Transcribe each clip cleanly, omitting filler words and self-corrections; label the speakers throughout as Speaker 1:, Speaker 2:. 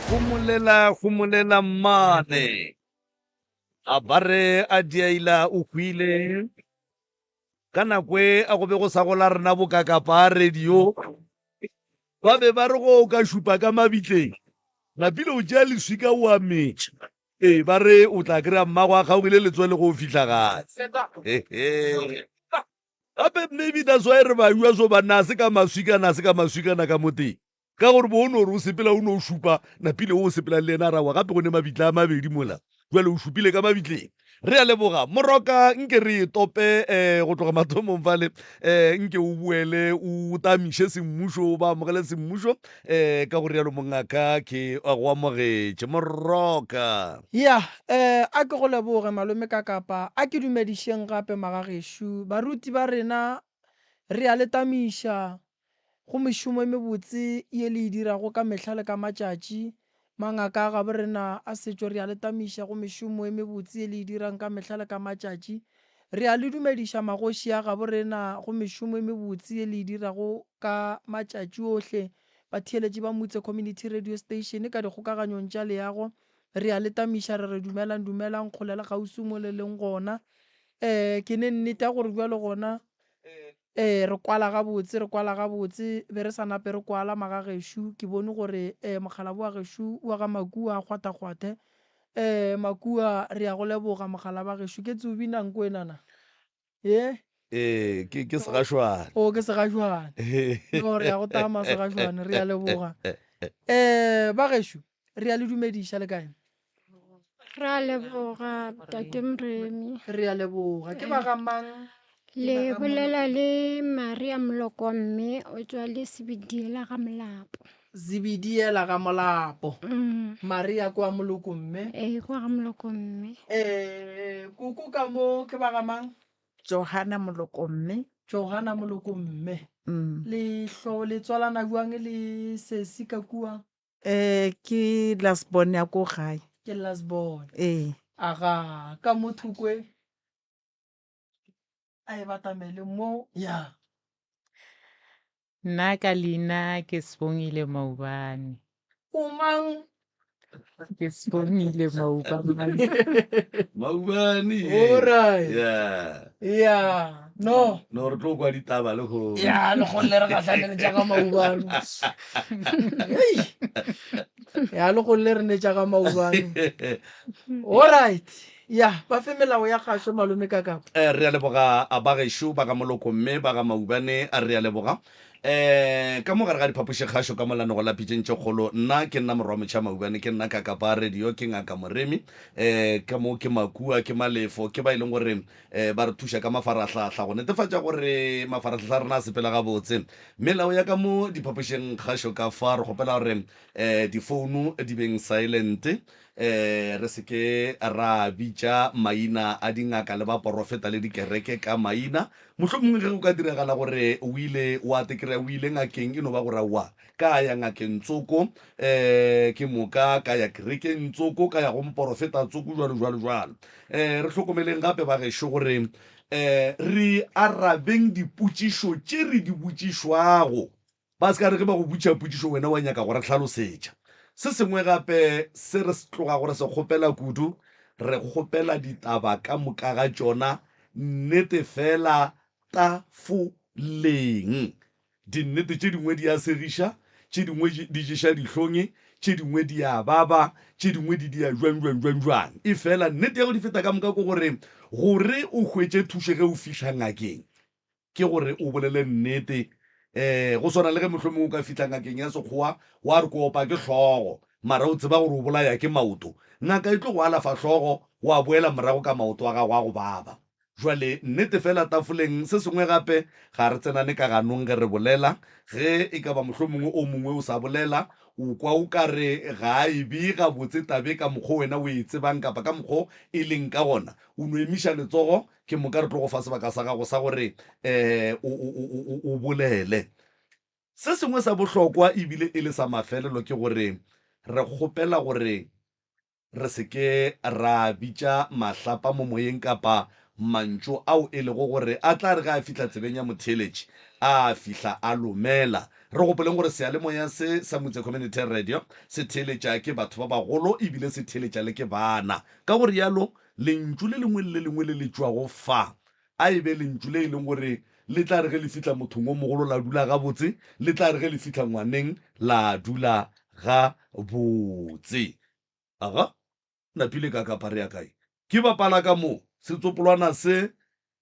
Speaker 1: Gumulela mmane. A bare a diaila o hwile. Ka nako e a go be go sa gola rena bokakapa radio. Ba be ba re go ka šupa ka mabitleng. Napile o tšea leswika o a metša. Ee, ba re o tla kry-a mmago a kgaogile letswele go fitlha gae. Gape maybe that's why re ba yua so banna a se ka maswikana ka mo teng. Ka gore bo o ne gore o sepela o ne o šupa napile o sepela le ena rawa gape go ne mabitla a mabedi mola jale o šupile ka mabitleng re a leboga moroka nke re tope go tloga mathomong fale nke o buele o tamiše semmušo o ba amogele semmušo ka go rialo mongaka ke go amogetše moroka
Speaker 2: a ke go leboge malome ka kapa a ke dumedišeng gape magagešo baruti ba rena re a letamiša go mešomo e mebotse ye le e dirago ka mehla le ka matšatši mangaka a gabo rena a setšo re a letamiša go mešomo e mebotse ye le e dirang ka mehla le ka matšatši re a le dumediša magoši a gabo rena go mešomo e mebotse ye le e dirago ka matšatši ohle batheeletši ba motse community radio station ka dikgokaganyong tša leago re a letamiša re dumelang kgolela gausi mo le leng gona ke ne nnete ya gore bjalo gona re kwala gabotse be re sa nape re kwala magagešo ke bone gore mogala bo wa gešo wa ga makua a kgwata-kgwate makua re a go leboga mogala ba gešo ke tse o binang ko enana
Speaker 1: ke segašwane
Speaker 2: ke segašwane re ya go tama segašwane re a leboga ba gešo re a le dumediša le kae
Speaker 3: Re a leboga tate Moremi.
Speaker 2: re a leboga ke bagamang
Speaker 3: Le bolela le Maria Moloko mme o tswa le Sebediela ga Molapo.
Speaker 2: Zibidiela ga Molapo. Maria kwa Moloko mme.
Speaker 3: Kwa ga Moloko mme.
Speaker 2: Kuku ka mo ke bagamang
Speaker 4: Johanna Moloko mme.
Speaker 2: Johanna Moloko mme. Le hlo le tswalana buang le sesi ka kuang.
Speaker 4: Ke Lasbon ya ko gae.
Speaker 2: Ke Lasbon. Aga ka mothukwe a e batamele mo
Speaker 5: Nna ka leina ke Sibongile Maubane.
Speaker 2: O mang?
Speaker 5: Ke Sibongile Maubane.
Speaker 1: Maubane.
Speaker 2: Alright. No
Speaker 1: re tlo kwa ditaba le go
Speaker 2: le go le re gatlhaneng jaaka Maubane. Le go le re ne jaaka Maubane. Alright. Ba fe melao ya gašo malome ka kapa.
Speaker 1: Re a leboga a ba gešo ba ka Moloko mme ba ga Maubane a re a leboga ka mo gare ga diphapoši kgašo ka molano go lapitšeng tše kgolo nna ke nna morwa motšha Maubane ke nna ka kapa radio ke ngaka Moremi ka mo ke Makua ke Malefo ke ba e leng gore ba re thuša ka mafarahlahla go netefatša gore mafarahlahla a rena a sepela gabotse melao ya ka mo diphapošeng kgašo ka fa re kgopela gore difounu di beng silent re seke ra bitša maina a dingaka le ba porofeta le dikereke ka maina mohlomongwe ge o ka diragala gore o ile wa tekry-a o ile ngakeng e no ba gore wa ka ya ngakeng tsoko ke moka ka ya kerekeng tsoko ka ya go mporofeta tsoko jalo re hlokomeleng gape ba gešo gore re arabeng dipotšišo tše re di botšišwago ba se ka re ge ba go botša potšišo wena wa nyaka gore tlhalosetša se sengwe gape se re tloga gore se kgopela kudu re kgopela ditaba ka moka ga tšona nnete fela tafoleng dinnete tše dingwe di a segiša tše dingwe di ješa dihlonge tše dingwe di a baba tše dingwe di a jwang e fela nnete ya go di feta ka moka ko gore o hwetše thuše ge o fitlha ngakeng ke gore o bolele nnete go swana le ge mohlomong o ka fitlha ngakeng ya sekgowa wa re ko opa ke hlogo mara o tseba gore o bolaya ke maoto ngaka e tlo go alafa hlogo wa boela morago ka maoto a gago a go baba jwale nnete fela tafoleng se sengwe gape ga re tsenane ka ganong ge re bolela ge e ka ba mohlomongwe o mongwe o sa bolela o kwa o ka re ga e be ga botse tabe ka mokgwa wena o e tsebang kapa ka mokgwa e leng ka gona o no emiša letsogo ke moka re tlo go fa sebaka sa gago sa gore o bolele se sengwe sa bohlokwa ebile e le sa mafelelo ke gore re kgopela gore re seke ra bitša mahlapa mo moyeng kapa mantšo ao e lego gore a tla re ga a fihla tsebeng ya motheletši a fihla a lomela. Re gopoleng gore seyalemoya se sa Motse Community Radio se theletša ke batho ba bagolo ebile se theletša le ke bana, ka gore yalo lentšu le lengwe le lengwe le le tšwago fa a e be lentšu le e leng gore le tla re ge le fitlha mothong o mogolo la dula ga botse, le tla re ge le fitlha ngwaneng la dula ga botse. Aga napile ka kapare ya kae ke bapala ka mo setsopolwana se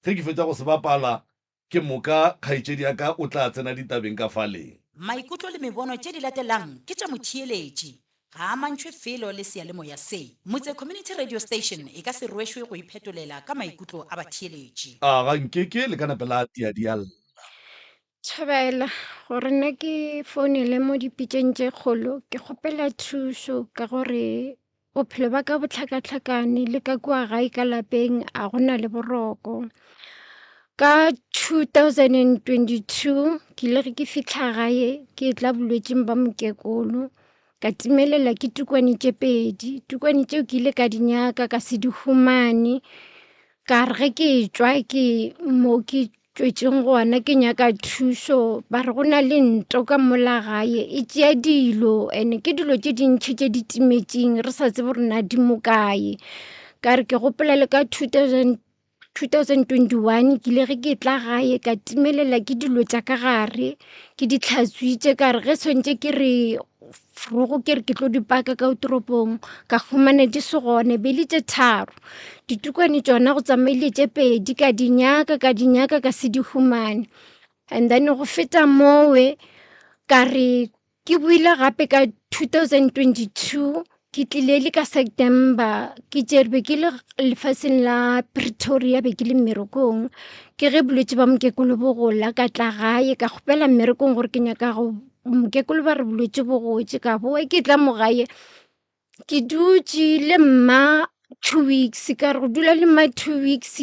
Speaker 1: ge ke fetsa go se bapala ke moka kgaetšedi ya ka o tla tsena ditabeng ka faleng.
Speaker 6: Maikutlo le mebono tše di latelang ke tša motheeletši ga a mantšhwe felo le seyalemoya se. Motse Community Radio Station e ka se rwešwe go iphetolela ka maikutlo a batheeletši.
Speaker 1: Aga nkeke le ka napela tiadialla
Speaker 3: Thabela gore nna ke founele mo dipitseng tše kgolo ke kgopela thuso ka gore bophelo ba ka bo tlhakatlhakane le ka kua gae ka lapeng a gona le boroko. Ka 2022 ke ile ge ke fitlha gae ke tla bolwetseng ba mokekolo ka timelela ke tukwane tše pedi. Tukwane tšeo ke ile ka di nyaka ka se di humane, ka re ge ke tšwa ke mo ke tšwetšeng gona ke nyaka thuso ba re go na le nto ka mola gae e tšea dilo and ke dilo tše dintšhi tše di timetšeng re sa tsebe gore na di mo kae. Ka re ke gopola le ka 2021 ke ile ge ke tla gae ka timelela ke dilo tša ka gare ke di tlhatswitše ka re ge swantše ke re forogo ke re ke tlo dipaka ka toropong ka humana di se gone be le tše tharo. Ditukwane tšona go tsamaile tše pedi ka di nyaka ka se di humane, and then go feta mowe ka re ke buile gape ka 2022 ke tlile le ka September ke tšere be ke le lefaseng la Pretoria be ke le mmerekong ke ge bolwetse ba mokekolo bo gola ka tla gae ka kgopela mmerekong gore ke nyaka go mokekolo ba re bolwetse bo gotse ka boa ke tla mo gae ke dutse le mma 2 weeks ka re go dula le mma 2 weeks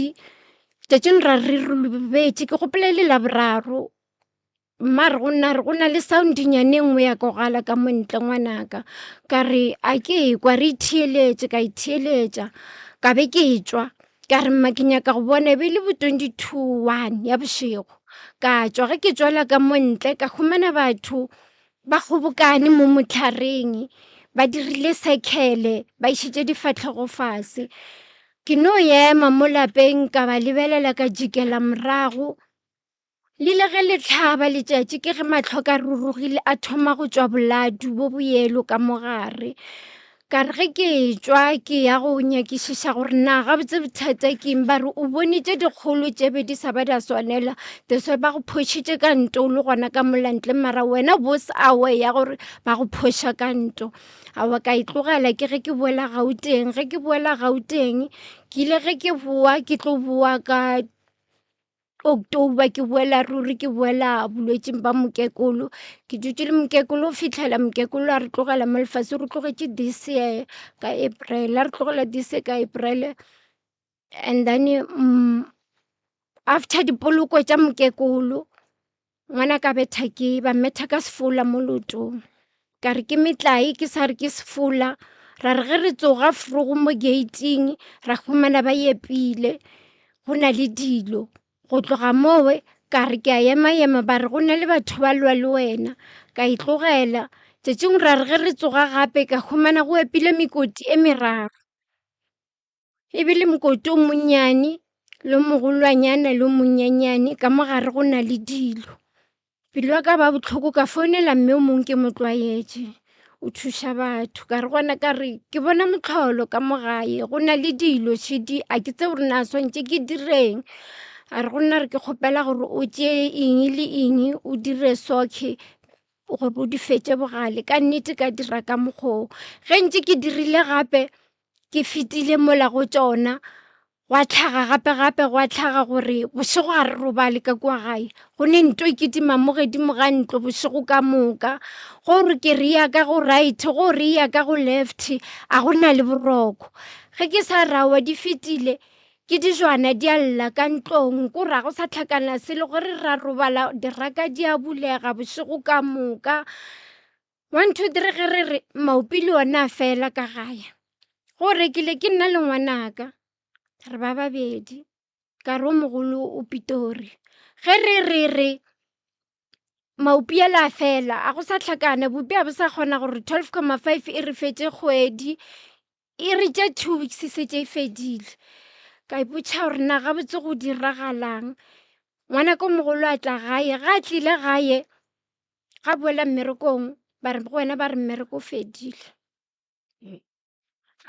Speaker 3: tšatšing ra re robetse ke gopola le laboraro mare go na le soundinyane nngwe ya kogala ka montle ngwanaka ka re a ke kwa re itheeletše ka itheeletša ka be ke tšwa ka re mma ke nyaka go bona be le bo 22:01 ya bošego ka tšwa ge ke tswela ka montle ka humana batho ba kgobokane mo motlhareng ba dirile circle ba išitše difatlhego fase. Ke no ema mo lapeng ka ba lebelela ka jikela morago le ile ge le tlhaba letšatši ke ge matlho ka rurugile a thoma go tšwa boladu bo boyelo ka mogare. Ka re ge ke tšwa ke ya go nyakišiša gore na gabotse bothata keng ba re o bone tše dikgolo tše be di sa ba da swanela that's why ba go phošitše ka nto o le gona ka molantle mara wena bo se awe ya gore ba go phoša ka nto. Awa ka itlogela ke ge ke boela Gauteng ge ke boela Gauteng ke ile ge ke boa ke tlo boa ka October ke boela ruri ke boela bolwetseng ba mokekolo ke dutse le mokekolo o fitlhela mokekolo a re tlogela mo lefase re tlogetše this year ka April a re tlogela this year ka April and then after dipoloko tša mokekolo ngwana ka betha ke ba metha ka sefola mo lotong ka re ke metlae ke sa re ke sefola ra re ge re tsoga forogo mo gating ra humana ba epile go na le dilo go tloga mowe ka re ke a ema ba re go na le batho ba lwa le wena ka itlogela tšatšing ra re ge re tsoga gape ka humana go epile mekoti e meraro ebile mokoti o monnyane le mogolwanyana le monnyanyane ka mogare go na le dilo. Pelo ya ka ba bohloko ka founela mme o mongwe ke mo tlwaetše o thuša batho ka re gona ka re ke bona mohlolo ka mogae go na le dilo šedi a ke tse gore na swantše ke direng a re gona re ke kgopela gore o tšee eng le eng o dire soke gore o di fetše bogale ka nnete ka dira ka mokgwa ge ntše ke dirile gape ke fetile mola go tšona gwa tlhaga gape gwa tlhaga gore bošego a re robale ka kua gae go ne nto e kedima mo godimo ga ntlo bošego ka moka gore ke re ya ka go right go re ya ka go left a go na le boroko ge ke sa rawa di fetile ke dijwana di a lla ka ntlong ko ra go sa tlhakana se le gore ra robala diraka di a bulega bošego ka moka 1 2 3 ge re re maopi le ona fela ka gae gore ke le ke nna le ngwanaka re ba babedi ka re o mogolo o Pitori ge re maupiela fela a go sa tlhakane bopi a bo sa kgona gore 12,5 e re fetse kgwedi e re tša 2 weeks setse e fedile ka ipotša gore na ga botse go diragalang ngwana ko mogolo a tla gae ga a tlile gae ga boela mmerekong ba re go wena ba re mmereko o fedile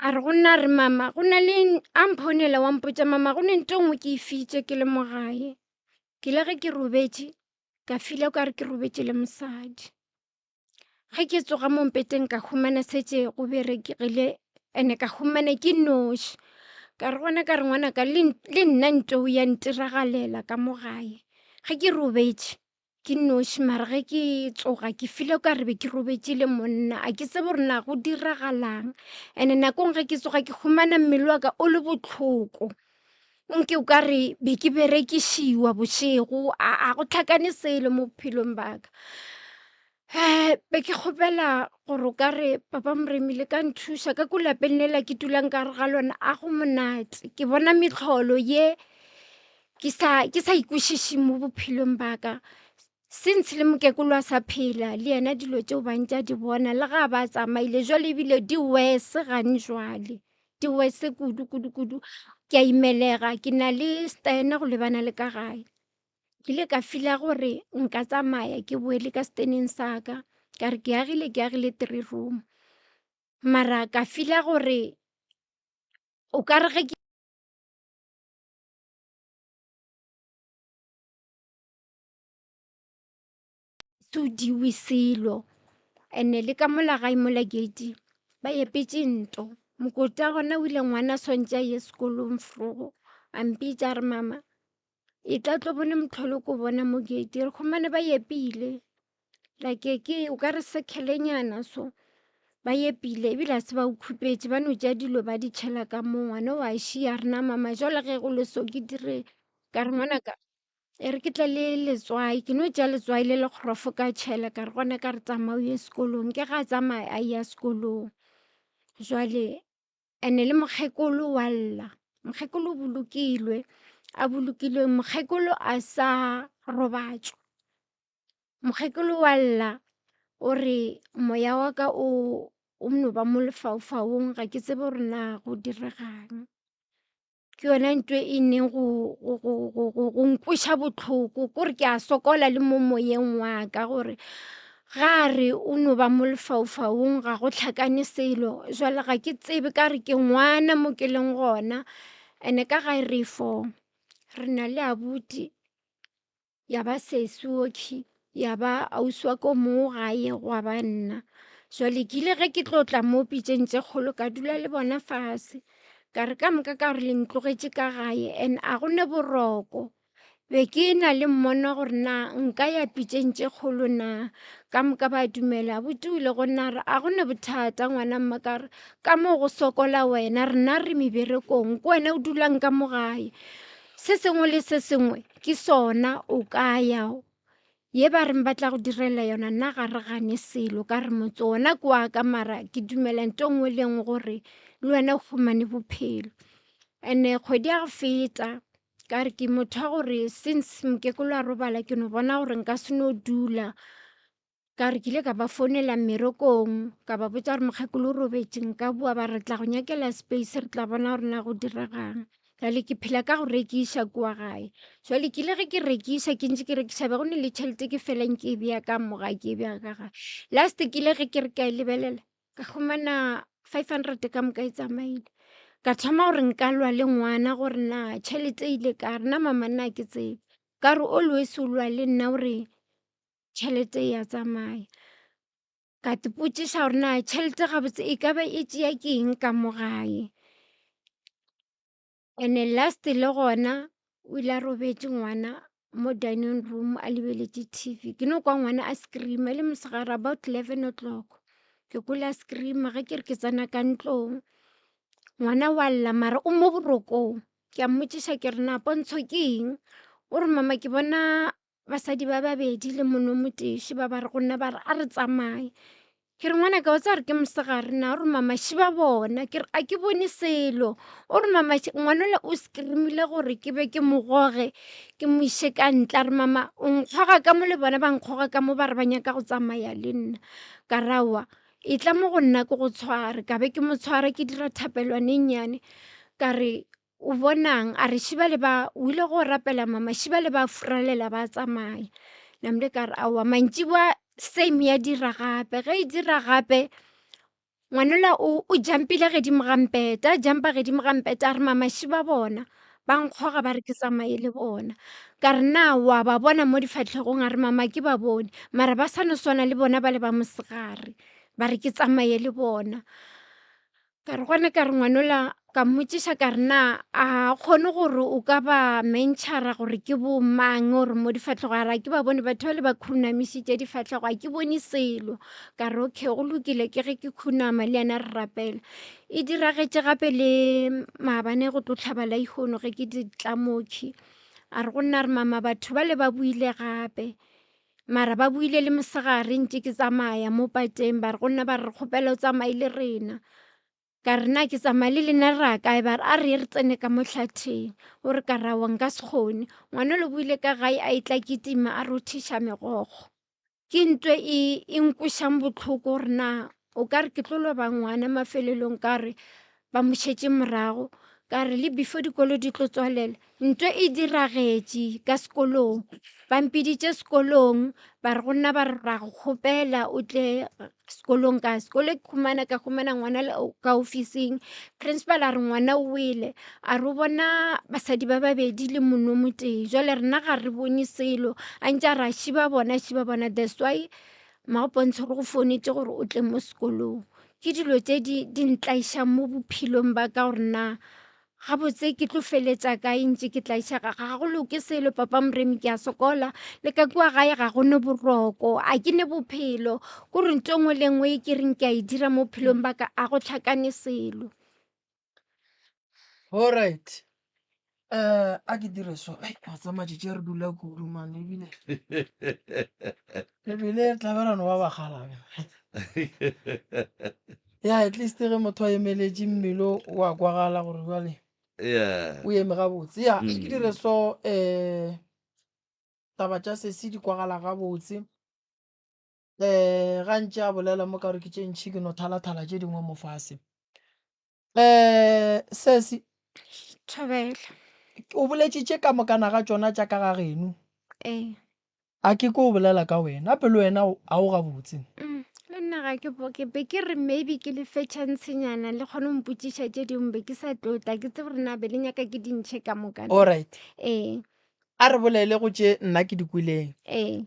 Speaker 3: a re go nna re mama go na le a mphonela wa mpotša mama go ne nto ngwe ke e fitše ke le mo gae ke le ge ke robetše ka fila o ka re ke robetše le mosadi ge ke tsoga mo mpeteng ka humana setse go berekegile ene ka humana ke noši ka re gona ka re ngwanaka le nna nto ya ntiragalela ka mo gae ge ke robetše ke noši mara ge ke tsoga ke file o ka re be ke robetše le monna a ke tsebe gore na go diragalang ene nakong ge ke tsoga ke humana mmele wa ka o le botlhoko nke o ka re be ke berekišiwa bošego a go tlhakane selo mo bophelong baka be ke kgopela gore o ka re papa Moremile ka nthuša ka ko lapeng lela ke dulang ka re ga lona a go monate ke bona metlholo ye ke sa ikwešiše mo bophelong baka since le mokekolo a sa phela le yena dilo tšeo bantša di bona le ga ba tsamaile jwale ebile di wese gane jwale di wese kudu ke a imelega ke na le stena go lebana le ka gae ke ile ka fila gore nka tsamaya ke boele ka steneng sa ka re ke agile 3 room mara ka fila gore o ka re ge ke sodiwe selo ene le ka mola gae mola gate ba epetse nto mokoti a gona o ile ngwana swantse a ye sekolong frogo a mpitša re mama e tla tlo bone motlholo ko bona mo gate re khumane ba epile like ke o ka re sekhelenyana so ba epile ebile a se ba o khupetše ba no tša dilo ba di tšhela ka mo ngwana wa šia rena mama jwale ge go le so ke dire ka re ngwanaka e re ke tla le letswai ke no tša letswai le lekgorofo ka tšhela ka re gona ka re tsamaya o ye sekolong ke ga a tsamaya a ya sekolong jwale ene le mokgekolo wa lla mokgekolo a bolokilwe mokgekolo a sa robatšwa mokgekolo wa lla o re moya wa ka o no ba mo lefaufaung ga ke tsebe gore na go diregang ke yona ntho e neng go nkweša botlhoko kore ke a sokola le mo moyeng wa ka gore ga re o no ba mo lefaufaung ga go tlhakane selo jwale ga ke tsebe ka re ke ngwana mo ke leng gona ene ka gae re 4 re na le abuti ya ba sesuoki ya ba ausi wa ko mo gae gwa ba nna jwale ke ile ge ke tlotla mo pitšeng tše kgolo ka dula le bona fase ka re ka moka ka gore le ntlogetše ka gae and a gone boroko be ke na le mmona gore na nka ya pitšeng tše kgolo na ka moka ba dumela abuti o ile go nna re a gone bothata ngwana mma ka re ka mo go sokola wena rena re meberekong ke wena o dulang ka mo gae se sengwe le se sengwe ke sona o ka ya ye ba reng ba tla go direla yona nna ga re gane selo ka re motse ona ke wa ka mara ke dumela nto nngwe le nngwe gore le wena o fumane bophelo and-e kgwedi ya go feta ka re ke motho wa gore since mokekolo a robala ke no bona gore nka se no dula ka re ke ile ka ba founela mmerekong ka ba botsa gore mokgekolo o robetse nka bua ba re tla go nyakela space re tla bona gore na go diregang jale ke phela ka go rekiša kua gae jale ke ile ge ke rekiša ke ntse ke rekiša be go ne le tšhelete ke felang ke e bea ka moga ke e bea ka gae last ke ile ge ke re ka e lebelela ka khumana 500 ka moka e tsamaile ka thoma gore nka lwa le ngwana gore na tšhelete ile ka re na mama nna ke tsebe ka re always o lwa le nna gore tšhelete ya tsamaya ka tepotšiša gore na tšhelete gabotse e ka ba e tšea ke eng ka mo gae and-e last le gona o ile a robetse ngwana mo dining room a lebeletše TV ke no kwa ngwana a screama le mosegare about 11 o'clock ke kola screama ge ke re ke tsena ka ntlong ngwana wa lla mara o mo borokong ke a mmotšiša ke re na pontsho ke eng o re mama ke bona basadi ba babedi le mono motesi ba ba re gona ba re a re tsamaye ke re ngwana ka o tsa gore ke mosegare na o re mama shiba bona ke re a ke bone selo o re mama ngwanola o screamile gore ke be ke mogoge ke mo ise ka ntle a re mama o nkgoga ka mo le bona ba nkgoga ka mo ba re ba nyaka go tsamaya le nna ka rawa e tla mo go nna ke go tshware ka be ke mo tshware ke dira thapelwane nnyane ka re o bonang a re shiba le ba o ile go rapela mama shiba le ba furalela ba tsamaya namle ka re aowa mantšiboa same ya dira gape ge e dira gape ngwanola o jumpile gedimo gampeta jumpa gedimo gampeta a re mama shiba bona ba nkgoga ba re ke tsamaye le bona ka re na wa ba bona mo difatlhegong a re mama ke ba bone mara ba sa no swana le bona ba le ba mosegare ba re ke tsamaye le bona ka re gona ka re ngwanola ka mmotsiša ka re na a kgone gore o ka ba mentšhara gore ke bo mang gore mo difatlhego a re a ke ba bone batho ba le ba khunamišitše difatlhego a ke bone selo ka re okay go lokile ke ge ke khunama le yena re rapela e diragetše gape le maabane go tlo tlhaba laikgono ge ke ditlamokhi a re go nna re mama batho ba le ba buile gape mara ba buile le mosegare ntse ke tsamaya mo pateng ba re go nna ba re kgopela o tsamaye le rena ka re na ke tsamaya le lena ra kae ba re a re ye re tsene ka mohlatheng o re ka rawa nka se kgone ngwana le buile ka gae a e tla ketima a rothiša megogo ke ntwe e nkwešang botlhoko gore na o ka re ke tlo loba ngwana mafelelong ka re ba mošetse morago ka re le before dikolo di tlo tswalela ntwe e diragetše ka sekolong ba mpiditše sekolong ba re go nna ba re ra go kgopela o tle sekolong ka sekolo ke ka humana ngwana ka officing principal a re ngwana o wele a re o bona basadi ba babedi le monno mo teng jwale rena ga re bone selo a ntse a re a šiba bona that's why magopontshe gore go founetse gore o tle mo sekolong ke dilo tse di ntlaišang mo bophelong ba ka gore na gabotse ke tlo feletsa kae ntse ke tlaiša ga go loke selo papa moremi ke a sokola le ka kua gae ga gone boroko a ke ne bophelo kore ntho ngwe le ngwe e ke reng ke a e dira mo bophelong ba ka a go tlhakane selo
Speaker 2: alright a ke dire so a tsamaditše re dula kudu man ebile tla be rano ba bagalabe ya at least ge motho a emeletše mmele wa kwagala gore jale
Speaker 1: Yeah.
Speaker 2: o eme gabotse ya ke dire so taba tša sese di kwagala gabotse gantši a bolela mo ka gore ke tše ntšhi ke no thalathala tše dingwe mo fase sesi
Speaker 3: thobela
Speaker 2: o boletšitše ka mokana ga tšona tša ka ga geno
Speaker 3: ee
Speaker 2: a ke ko o bolela ka wena ape le wena a o gabotse
Speaker 3: le nna ga ke be ke re maybe ke le fetšhantshеnyana le kgone mpotšiša tše dingwe be ke sa tlotla ke tse gore na be le nyaka ke dintšhe ka mokana
Speaker 2: alright
Speaker 3: ee
Speaker 2: a re bolele go tše nna ke di kwileng
Speaker 3: ee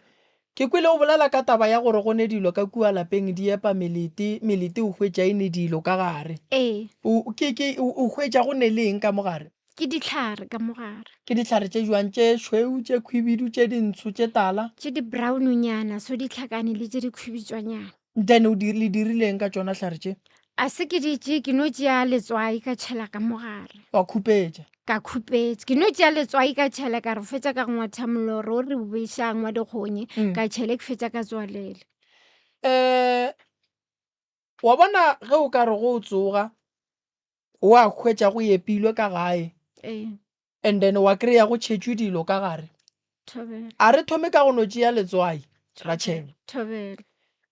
Speaker 2: ke kwile o bolela ka taba ya gore go ne dilo ka kua lapeng di epa melete o hwetša e ne dilo ka gare
Speaker 3: ee
Speaker 2: o hwetša go ne le eng ka mogare
Speaker 3: ke ditlhare ka mogare
Speaker 2: ke ditlhare tše jwang tše šweu tše khwibidu tše dintsho tše tala
Speaker 3: tše di-brownonyana so di tlhakane le tše di khwibitswanyana
Speaker 2: then le dirileng ka tšona tlhare tše
Speaker 3: a se ke ditše ke no tšea letswai ka tšhela ka mogare
Speaker 2: wa khupetša
Speaker 3: ka khupetse ke no tšea letswai ka tšhela ka re fetša ka ngwatha mollo re o bešang wa dikgonye ka tšhele ke fetša ka tswalele
Speaker 2: wa bona ge o ka re go o tsoga wa hwetša go epilwe ka gae and then wa kry-a go tšhetšwe dilo ka gare
Speaker 3: thobela
Speaker 2: a re thome ka go no tšea letswai ra tšhela
Speaker 3: thobela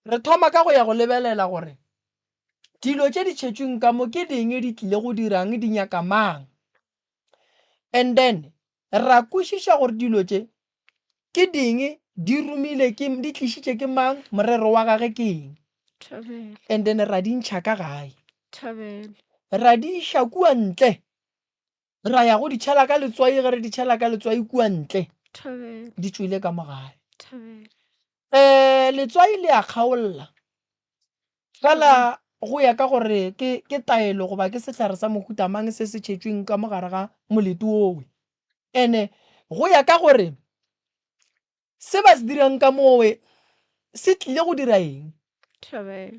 Speaker 2: re thoma ka go ya go lebelela gore dilo tše di tšhetšweng ka mo ke ding di tlile go dirang di nyaka mang and then ra kwešiša gore dilo tše ke ding di romile di tlišitše ke mang morero wa gage ke eng
Speaker 3: thobela
Speaker 2: and then ra di ntšha ka gae
Speaker 3: thobela
Speaker 2: ra di iša kua ntle ra ya go di tšhela ka letswai ge re di tšhela ka letswai kua ntle
Speaker 3: thobela
Speaker 2: di tswile ka mogae
Speaker 3: thobela
Speaker 2: letswai le a kgaolla fela go ya ka gore ke taelo goba ke sehlare sa mohuta mang se se tšhetšweng ka mogare ga molete owe ene go ya ka gore se ba se dirang ka mowe se tlile go dira eng
Speaker 3: thobela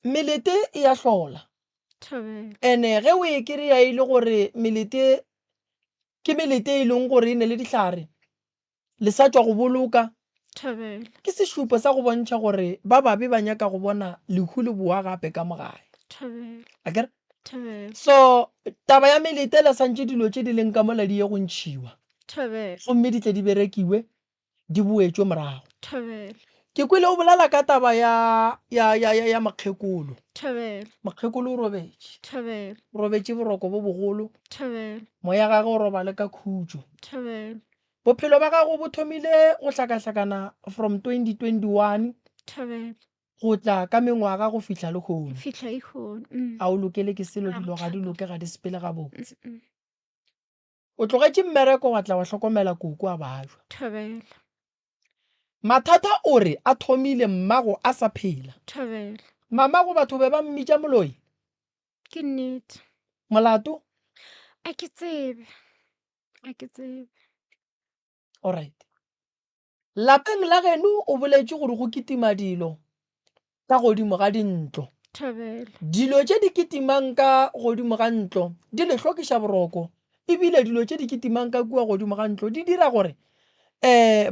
Speaker 2: melete e a hlola
Speaker 3: thobela
Speaker 2: ene ge o e kry-a e le gore melete ke melete e leng gore e ne le dihlare le sa tšwa go boloka
Speaker 3: Thobela.
Speaker 2: ke sešupo sa go bontšha gore ba babe ba nyaka go bona lehu le boa gape ka mogae
Speaker 3: Thobela.
Speaker 2: akere
Speaker 3: Thobela.
Speaker 2: so taba ya meletele santse dilo tse di leng ka mola di ye go ntšhiwa
Speaker 3: Thobela.
Speaker 2: gomme di tle di berekiwe di boetswe morago
Speaker 3: Thobela.
Speaker 2: ke kwele o bolela ka taba ya makgekolo
Speaker 3: Thobela.
Speaker 2: makgekolo o robetse
Speaker 3: Thobela.
Speaker 2: robetse boroko bo bogolo
Speaker 3: Thobela.
Speaker 2: moya gage o robale ka khutso
Speaker 3: Thobela.
Speaker 2: bophelo ba gago bo thomile go hlakahlakana from 2021
Speaker 3: Thobela.
Speaker 2: go tla ka mengwaga go fihla le kgono
Speaker 3: Fihla ikgono.
Speaker 2: a o lokele ke selo
Speaker 3: Ah,
Speaker 2: dilo ga di
Speaker 3: bothata.
Speaker 2: loke ga di sepele ga botse
Speaker 3: Mm.
Speaker 2: o tlogetse mmereko wa tla wa hlokomela koko a bajwa
Speaker 3: Thobela.
Speaker 2: mathata o re a thomile mmago a sa phela
Speaker 3: Thobela.
Speaker 2: mamago batho be ba mmitša moloi
Speaker 3: Ke nnete.
Speaker 2: molato
Speaker 3: A ke tsebe. A ke tsebe.
Speaker 2: alright lapeng la geno o boletše gore go kitima dilo ka godimo ga dintlo
Speaker 3: Thobela.
Speaker 2: dilo tše di kitimang ka godimo ga ntlo di le hlokiša boroko ebile dilo tše di kitimang ka kua godimo ga ntlo di dira gore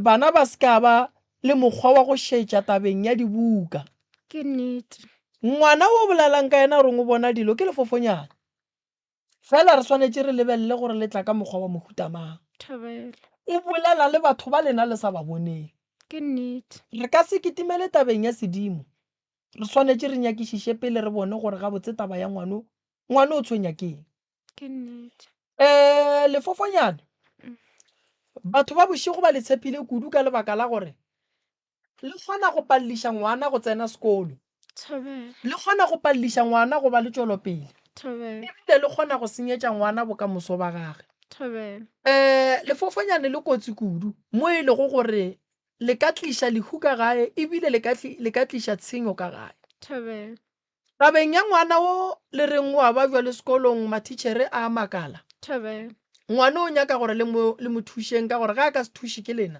Speaker 2: bana ba ska ba le mokgwa wa go šetša tabeng ya dibuka
Speaker 3: Ke nnete.
Speaker 2: ngwana o bolelang ka yena reng o bona dilo ke lefofonyana fela re swanetše re lebelele gore le tla ka mokgwa wa mohutamang
Speaker 3: Thobela.
Speaker 2: o bolela le batho ba lena le sa ba boneng
Speaker 3: Ke nnete.
Speaker 2: re ka se kitimele tabeng ya sedimo re swanetše re nyakišiše pele re bone gore ga botse taba ya ngwana o tshwenya keng
Speaker 3: Ke nnete.
Speaker 2: lefofonyana batho ba bošigo ba le tshepile kudu ka lebaka la gore le kgona go palliša ngwana go tsena sekolo
Speaker 3: Thobela.
Speaker 2: le kgona go palliša ngwana go ba le tšwelopele
Speaker 3: Thobela.
Speaker 2: ebile le kgona go senyetša ngwana bokamoso ba gage
Speaker 3: Thobela.
Speaker 2: lefofonyane le kotsi kudu mo e lego gore le ka tliša lehu ka gae ebile le ka tliša tshenyo ka gae
Speaker 3: Thobela.
Speaker 2: tabeng ya ngwana o le reng wa ba jwa le sekolong mathitšhere a makala
Speaker 3: Thobela.
Speaker 2: ngwana o nyaka gore le mo thušeng ka gore ga a ka se thuše ke lena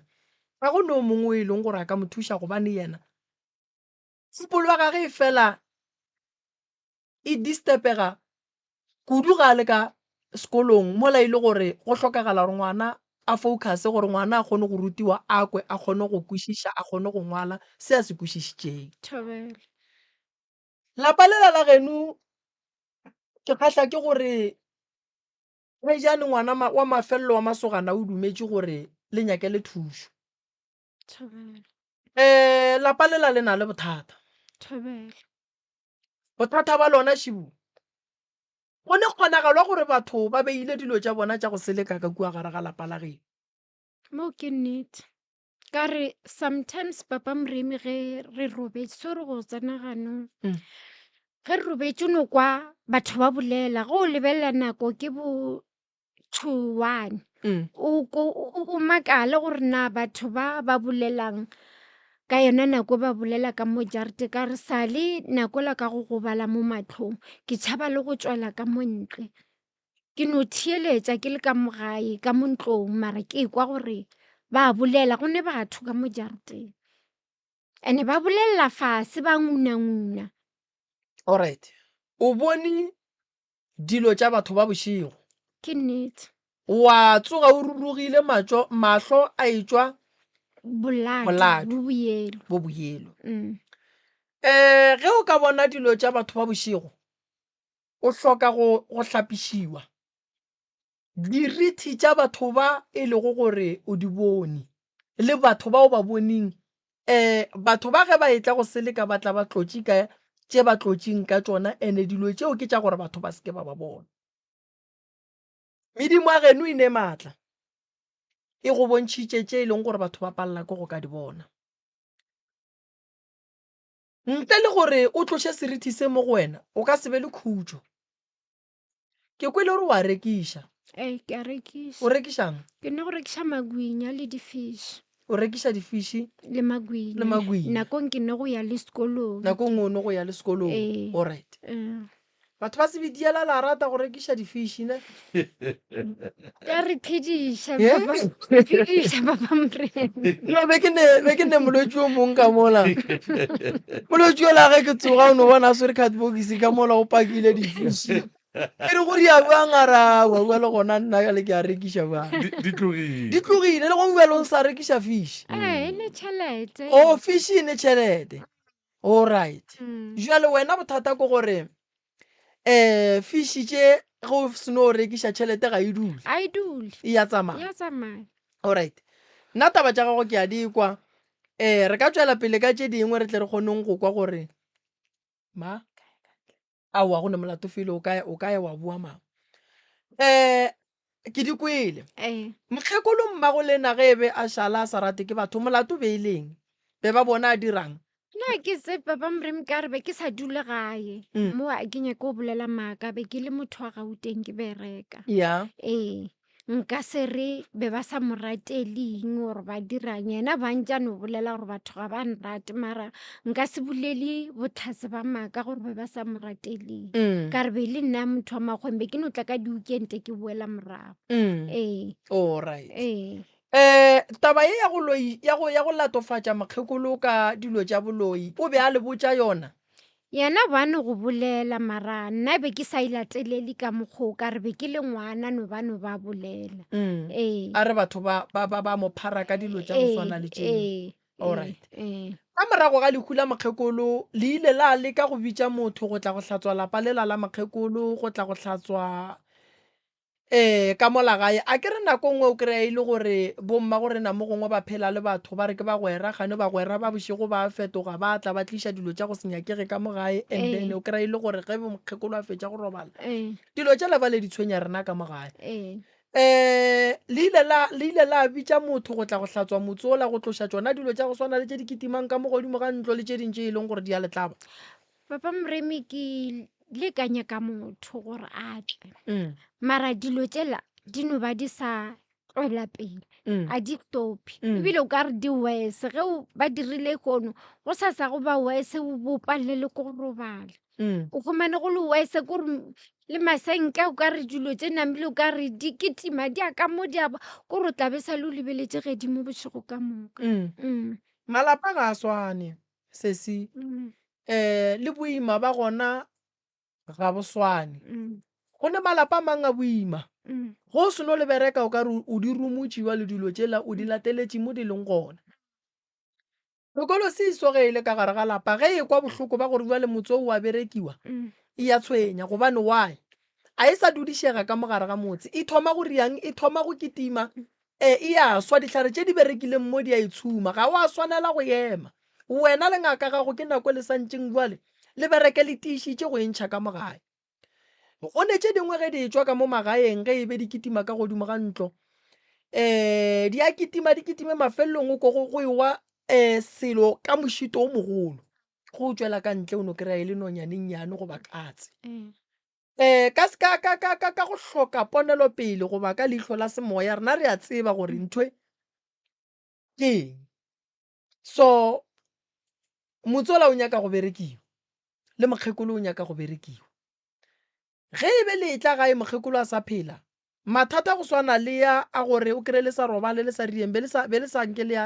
Speaker 2: ga go no mongwe e leng gore a ka mo thuša gobane yena sepolo wa gage e fela e distepega kudu ga a le ka sekolong mola e le gore go hlokagala gore ngwana a focus gore ngwana a kgone go rutiwa a kwe a kgone go kwešiša a kgone go ngwala se a se kwešišitšeng
Speaker 3: Thobela.
Speaker 2: lapa lela la geno ke kgahla ke gore ge jane ngwana wa mafelelo wa masogana o dumetše gore le nyakele thušo
Speaker 3: Thobela.
Speaker 2: lapa lela le na le bothata
Speaker 3: Thobela.
Speaker 2: bothata ba lona šibu go ne kgonagalo gore batho ba beile dilo tša bona tša go seleka ka kua gare ga lapa la geno
Speaker 3: Mo ke nnete. Ka re sometimes papa Moremi ge re robetse so re go tsena ganong
Speaker 2: Mm.
Speaker 3: ge re robetse no kwa batho ba bolela ge o lebelela nako ke bo 2:1 o makale gore na batho ba bolelang ka yona nako ba bolela ka mo jarete ka re sale nako la ka go gobala mo matlhong ke tšhaba le go tswela ka mo ntle ke no thieletša ke le ka mo gae ka mo ntlong mara ke kwa gore ba bolela go ne batho ka mo jareteng and ba bolelela fase ba nguna
Speaker 2: alright o bone dilo tša batho ba bošego
Speaker 3: ke nnete
Speaker 2: wa tsoga o rurugile mahlo a etswa
Speaker 3: boladu
Speaker 2: Boladu.
Speaker 3: bo boyelo
Speaker 2: bo boyelo
Speaker 3: Mm.
Speaker 2: ge o ka bona dilo tša batho ba bošego o hloka go hlapišiwa dirithi tša batho ba e lego gore o di bone le batho ba o ba boneng batho ba ge ba etla go seleka ba tla ba tlotše ka tše ba tlotšeng ka tšona ene dilo tšeo ke tša gore batho ba seke ba bona medimo a geno e ne maatla e go bontšhitše tše e leng gore batho ba palela ke go ka di bona ntle le gore o tloše serithi se mo go wena o ka se be le khutšo ke kwele gore wa rekiša
Speaker 3: ke a rekiša
Speaker 2: o rekišang
Speaker 3: ke ne go rekiša magwinya le difish
Speaker 2: o rekiša difiši
Speaker 3: le magwinya
Speaker 2: Le magwinya.
Speaker 3: nakong ke ne go ya le sekolong
Speaker 2: nako nngwe o ne go ya le sekolong
Speaker 3: Ee.
Speaker 2: alright batho ba se bediela la rata go rekiša difiši ne
Speaker 3: ka re phediša
Speaker 2: Yeah.
Speaker 3: papa Moremi
Speaker 2: no be ke ne molwetši o mong ka mola molwetši o la ge ke tsoga o ne bona swere cardbox ka mola o pakile difiši ke re go di a buang ara wa bua le gona nna ka le ke a rekiša bang
Speaker 1: Di tlogile.
Speaker 2: di tlogile le go bua le o sa rekiša fish
Speaker 3: e le tšhelete
Speaker 2: o fish e ne tšhelete all right
Speaker 3: Mm.
Speaker 2: jale wena bothata ko gore fish tše go seno o rekiša tšhelete ga e dule
Speaker 3: a e dule
Speaker 2: e ya tsamaya
Speaker 3: ya tsamaya
Speaker 2: all right nna taba tša gago ke a di kwa re ka tswela pele ka tše dingwe re tle re kgoneng go kwa gore ma aowa go ne molato fele o ka ya wa bua mang ke di kwele mokgekolo mmago le naga e be a šala a sa rate ke batho molato be e leng be ba bona a dirang
Speaker 3: nna ke se papa moremi ka re be ke sa dule gae mo a ke nyaka o bolela maaka be ke le motho wa gauteng ke bereka
Speaker 2: ya
Speaker 3: nka se re be ba sa mo rateleng gore ba dirang yena ba ntša no bolela gore batho ga ba nrate mara nka se bolele botlhase ba maaka gore be ba sa mo rateleng ka re be le nna motho wa makgweng be ke no tla ka diukente ke boela morago
Speaker 2: all right
Speaker 3: ee
Speaker 2: taba ye ya go latofatša makgekolo ka dilo tša boloi o be a le botša yona
Speaker 3: yena bane go bolela mara nna be ke sa ilatelele ka mokgwa ka re be ke le ngwana no ba bolela
Speaker 2: a re batho ba mo phara ka dilo tša go swana le tšeo alright ka morago ga lehu la makgekolo le ile la leka go bitša motho go tla go hlatswa lapa lela la makgekolo go tla go hlatswa ka mola gae a ke re nako nngwe o kry-a e le gore bomma gore na mo gongwe ba phela le batho ba re ke bagwera gane bagwera ba bošego ba fetoga ba tla ba tliša dilo tša go senyakege ka mo gae and then o kry-a e le gore ge mokgekolo a fetša go robala dilo tša leba le di tshwenya rena ka mo gae le ile la bitša motho go tla go hlatswa motse o la go tloša tsona dilo tša go swana le tše di kitimang ka mo godimo ga ntlo le tše dintše e leng gore di a letlaba
Speaker 3: papa moremi ke lekanya ka motho gore a tle mara dilo tšela di no ba di sa tswela pele a di stopi ebile o ka re di wese ge ba dirile kono go sa go ba wese bo palele ko go robala o khomane go le wese kore le masenke o ka re dilo tse namile o ka re di kitima di a ka mo di a kore o tlabe sa le o lebeletse ge di mo bošego ka moka
Speaker 2: malapa ga a swane sesi le boima ba gona ga bo swane go ne malapa a mang a boima go seno le bereka o ka re o di rumutšiwa le dilo tšela o di lateletše mo di leng gona sekolo se isogele ka gare ga lapa ge e kwa bohloko ba gore bua le motse o wa berekiwa e ya tshwenya gobane why a e sa dudišega ka mogare ga motse e thoma go riang e thoma go kitima e ya swa dihlare tše di berekileng mo di a itshuma ga o a swanela go ema wena le ngaka gago ke nako le santšeng bjale le bereke le tiišitše go entšha ka mogae go ne tše dingwe ge di tswa ka mo magaeng ge e be di kitima ka godimo ga ntlo di a kitima di kitime mafelelong o ko go ewa selo ka mošito o mogolo go tswela ka ntle o no kry-a e le nonyaneng yane goba katse ka go hloka ponelo pele goba ka leihlo la semoya rena re a tseba gore nthwe ke eng so motsola o nyaka go berekiwa le mokgekolo o nyaka go berekiwa ge e be le tla gae mokgekolo a sa phela mathata go swana le ya a gore o kry le sa robale le sa rieng be le sa nke le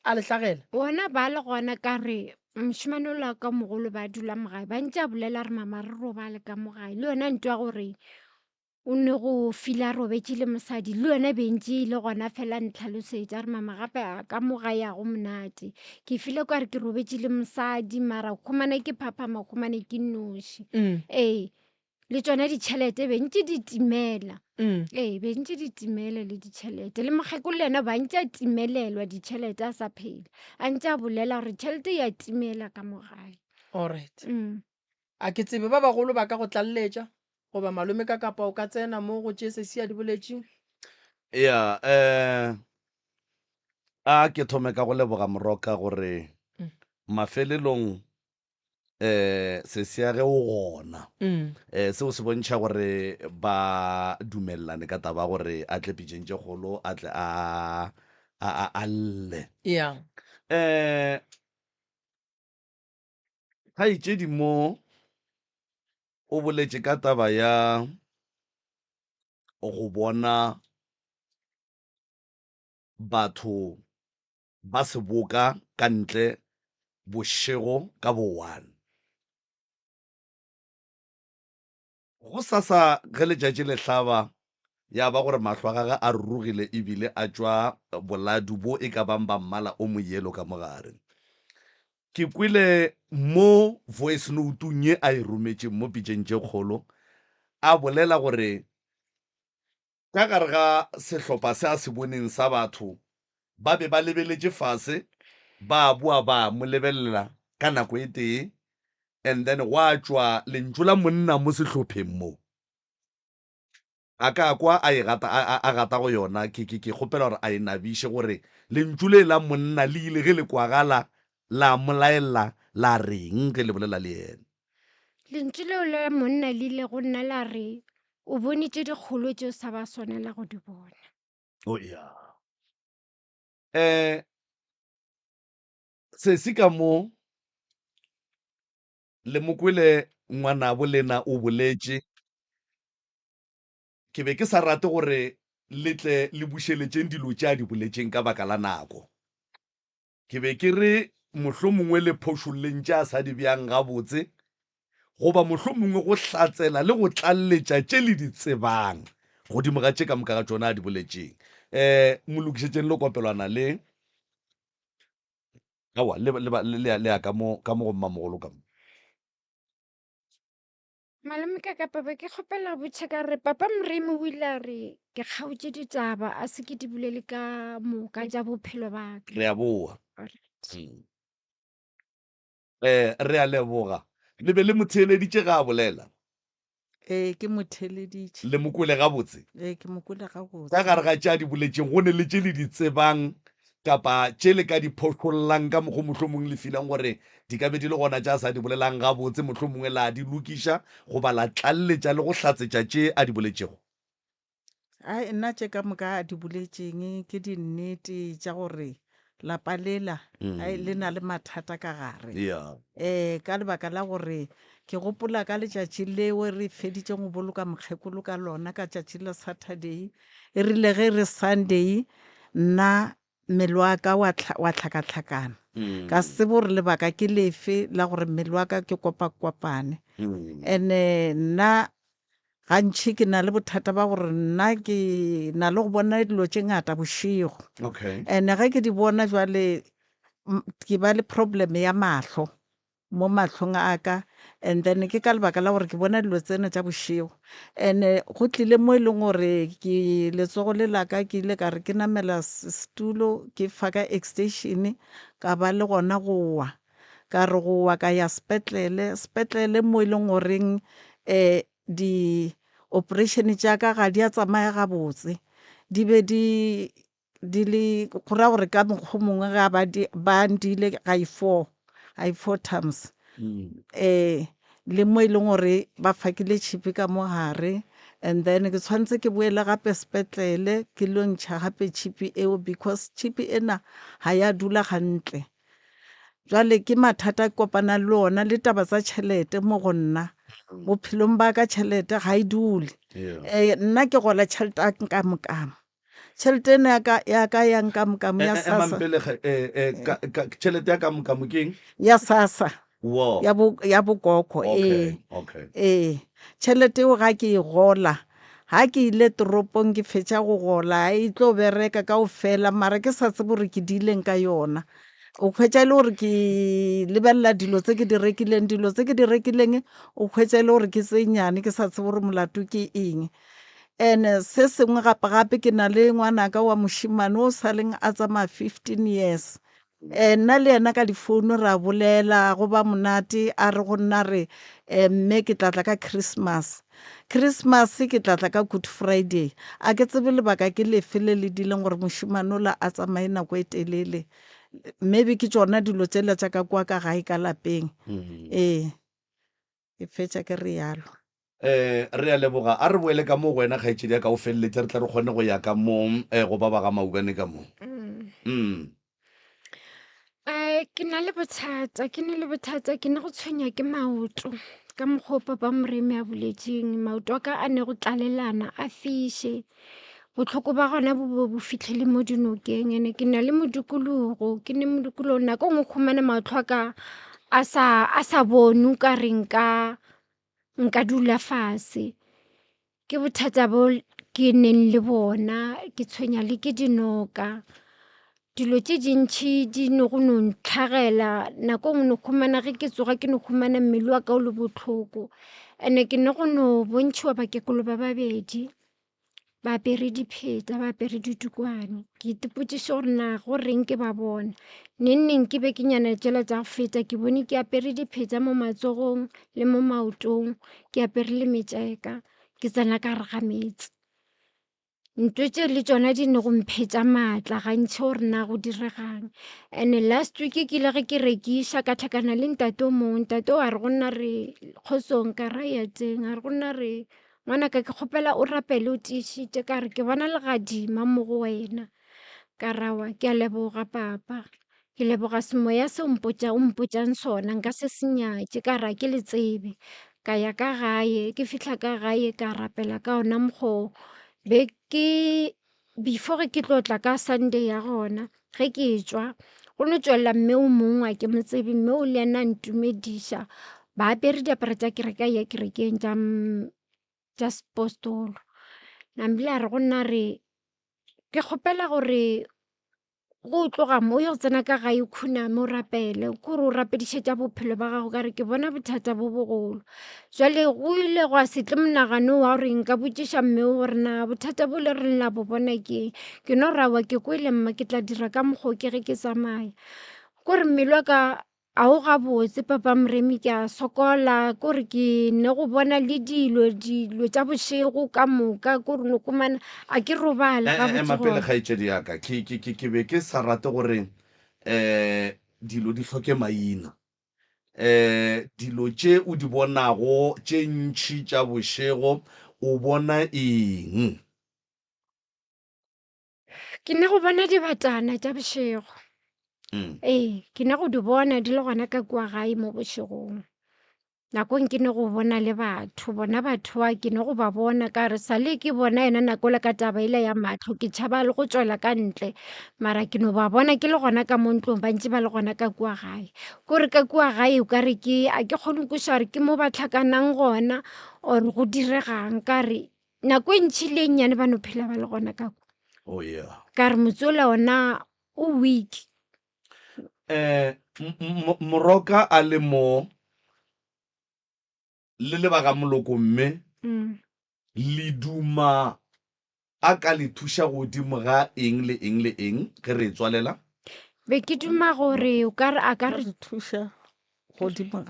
Speaker 2: a lehlagela
Speaker 3: bona ba le gona ka re mošimane o la ka mogolo ba dula mogae ba ntse a bolela re mama re robale ka mogae le yona ntwa gore o ne go fila robetse le mosadi le yona bentse le gona fela ntlhalosetša re mama gape ka mogae ya go monate ke file ka re ke robetse le mosadi mara khomane ke phaphama khomane ke noši le tsona ditšhelete bentse di timela bentse di timele le ditšhelete le mokgekolo le yena ba ntse a timelelwa ditšhelete a sa phela a ntse a bolela gore tšhelete ya timela ka mogae
Speaker 2: alright a ke tsebe ba bagolo ba ka go tlalletša goba malome ka kapa o ka tsena mo go tše sesi a di boletšeng
Speaker 1: ya a ke thome ka go leboga moroka gore mafelelong se seage o gona seo se bontšha gore ba dumelelane ka taba gore a tle pitšentše kgolo a tle a lle
Speaker 2: ya
Speaker 1: kgaetšedi mo o boletše ka taba ya go bona batho ba seboka ka ntle bošego ka bo one go sasa ge letšatši le hlaba ya ba gore mahlo a gage a rurugile ebile a tšwa boladu bo e ka bang ba mmala o moyelo ka mogare. Ke kwile mo voice note-ung ye a e rometšeng mo pitšeng tše kgolo a bolela gore ka gare ga sehlopha se a se boneng sa batho ba be ba lebeletše fase ba boa ba mo lebelela ka nako e tee, and then gwa tšwa lentšu la monna mo sehlopheng mo a ka kwa a gata go yona. Ke kgopela gore a e nabiše gore lentšu le la monna le ile ge le kwagala la molaela la reng ge le bolela le ena.
Speaker 3: lentšu leo la monna le ile go nna la re o bone tše dikgolo tšeo sa ba swanela go di bona.
Speaker 1: Oh yeah. Se ka mo le mokwele ngwana bolena o boletše, ke be ke sa rate gore le tle le bušeletšeng dilo tše a di boletšeng ka baka la nako. Ke be ke re mohlomongwe le phošolleng tše a sa di bjang gabotse, goba mohlomongwe go hlatsela le go tlalletša tše le di tsebang godimo ga tše ka moka ga tšona a di boletšeng. Mo lokišetšeng le kopelwana le awa le ya ka mo go mmamogolo ka mo.
Speaker 3: Malome ka kapa be ke kgopela botšha ka re papa Moremi o ile a re ke kgaotše ditaba a se ke di bolele ka moka tša bophelo ba ka.
Speaker 1: Re a boa.
Speaker 3: Alright.
Speaker 1: Re a leboga le be le motheeleditše ga a bolela
Speaker 4: ke mo theleditše.
Speaker 1: le mokwele gabotse
Speaker 4: Ke mo kwele gabotse.
Speaker 1: ka gare ga tše a di boletšeng go ne le tše le di tsebang kapa tše le ka di phošollang ka mokgwa mohlomongwe le filang gore di ka be di le gona tše a sa di bolelang gabotse, mohlomongwe la di lokiša goba la tlalletša le go hlatsetša tše a di boletšego.
Speaker 4: Ai nna tše ka moka a di boletšeng ke dinnete tša gore lapa lela le na le mathata ka gare.
Speaker 1: Yeah.
Speaker 4: Ka lebaka la gore ke gopola ka letšatši leo re feditšeng go boloka mokgekolo ka lona ka tšatši la Saturday, e rile ge re Sunday nna mmele wa ka wa tlhakatlhakana ka se bore lebaka ke lefe la gore mmele wa ka ke kopakopane. And-e nna gantši ke na le bothata ba gore nna ke na le go bona dilo tše ngata bošego,
Speaker 1: Okay.
Speaker 4: and ge ke di bona jwale ke ba le problem ya mahlo mo mahlong a ka, and then ke ka lebaka la gore ke bona dilo tsene tša bošego. And go tlile mo e leng gore ke letsogo le laka ke ile ka re ke namela setulo ke fa ka extension ka ba le gona go wa, ka re go wa ka ya sepetlele mo e leng goreng di operation tša ka ga di a tsamaya gabotse, di be di le go ra gore ka mokgwa mongwe ga ba ndile ga i4 times. Le mo e leng gore ba fakile tšhipi ka mo gare, and then ke tshwanetse ke boele gape sepetlele ke lo ntšha gape tšhipi eo because tšhipi ena ga ya dula gantle. Jwale ke mathata ke kopana le ona le taba tsa tšhelete mo go nna bophelong ba ka, tšhelete ga e dule. Nna ke gola tšhelete a nkamokamo, tšhelete ena ya ka ya nkamokamo ya SASSA
Speaker 1: Tšhelete ya ka mokamo ke eng?
Speaker 4: ya SASSA
Speaker 1: Wow.
Speaker 4: ya bokoko.
Speaker 1: Okay.
Speaker 4: Tšhelete eo ga ke e gola, ga ke ile toropong ke fetša go gola e tlo bereka ka o fela, mara ke sa tsebe gore ke diileng ka yona. O hwetša e le gore ke lebelela dilo tse ke di rekileng o hwetša e le gore ke tse nyane ke sa tsebe gore molato ke eng. And se sengwe gape ke na le ngwanaka wa mošimane o sa leng a tsamaya 15 years. Nna le yena ka difounu ra bolela go ba monate, a re go nna re mme ke tlatla ka Christmas ke tlatla ka Good Friday. A ke tsebe lebaka ke lefe le le dileng gore mošimane ola a tsamaye nako e telele, maybe ke tšona dilo tsela tša ka kwa ka gae ka lapeng. Ke fetša ke re yalo.
Speaker 1: Re a leboga, a re boele ka mo go wena kgaetšedi ya ka o feleletse re tla re kgone go ya ka mo go ba ga Maubane ka mo.
Speaker 3: Ke na le bothata ke ne go tshwenya ke maoto ka mokgwa o papa Moremi a boletšeng. Maoto a ka a ne go tlalelana a fiše, botlhoko ba gona bo fitlhele mo dinokeng, ene ke na le modikologo, nako nngwe khumana matlho a ka a sa bone o ka re nka dula fase. ke bothata bo ke neng le bona ke tshwenya le ke dinoka dilo tse dintšhi di ne go no ntlhagela nako nngwe ne khumana ge ke tsoga ke ne khumana mmele wa ka o le botlhoko and-e ke ne go no bontšhiwa bakekolo ba babedi ba apere dipheta ba apere ditukwane ke itepotsiše gore na go reng ke ba bona neng ke be ke nyana tsela tsa go feta ke bone ke apere dipheta mo matsogong le mo maotong ke apere le metšeka ke tsena ka gare ga metsi ntwe tse le tsona di ne go mphetsa maatla gantšhi gore na go diregang and last week ke ile ge ke rekiša ka tlhakana le ntate o mongwe ntate o a re go nna re kgosong ka rayatseng a re go nna re ngwanaka ke kgopela o rapele o tiišitše ka re ke bona legadima mo go wena ka rawa ke a leboga papa ke leboga semoya se o mpotšang sona nka se senyatše ka ra ke le tsebe ka ya ka gae ke fitlha ka gae ka rapela ka ona mokgwa be ke before ke tlo tla ka Sunday ya gona ge ke tswa go no tswelela mme o mongwe a ke mo tsebe mme o le ena ntumediša ba apere diaparo tša kereka ya kerekeng tša sepostolo nambile a re go nna re ke kgopela gore go tloga mo yo go tsena ka gae khuname o rapele kore o rapedišetša bophelo ba gago ka re ke bona bothata bo bogolo jale go ile go a setle monagano wa gore nka botšiša mme gore na bothata bo le re lla bo bona ke no rawa ke kwele mma ke tla dira ka mokgwa ke ge ke tsamaya kore mmele wa ka a o gabotse papa moremi ke a sokola kore ke ne go bona le dilo tša bošego ka moka kore nokomana a ke robale
Speaker 1: mapele kgaetšedi yaka ke be ke sa rate gore dilo di hloke maina dilo tše o di bonago tše ntšhi tša bošego o bona eng
Speaker 3: ke ne go bona dibatana tša bošego ee ke ne go di bona di le gona ka kua gae mo bošegong nakong ke ne go bona le batho bona batho wa ke ne go ba bona ka re sale ke bona ena nako le ka taba ile ya matlho ke tšhaba le go tswela ka ntle mara ke no ba bona ke le gona ka mo ntlong ba ntse ba le gona ka kua gae kore ka kua gae o ka re a ke kgone kuša gore ke mo ba tlhakanang gona or go diregang ka re nako e ntšhi le nnyane ba no phela ba le gona ka kua
Speaker 1: oh yeah
Speaker 3: ka re motsola ona o weak
Speaker 1: moroka a le mo le le ba ga moloko mme le duma a ka le thuša godimo ga eng le eng le eng ge re e tswalela
Speaker 3: be ke duma gore o ka re a ka re
Speaker 4: thuša godimo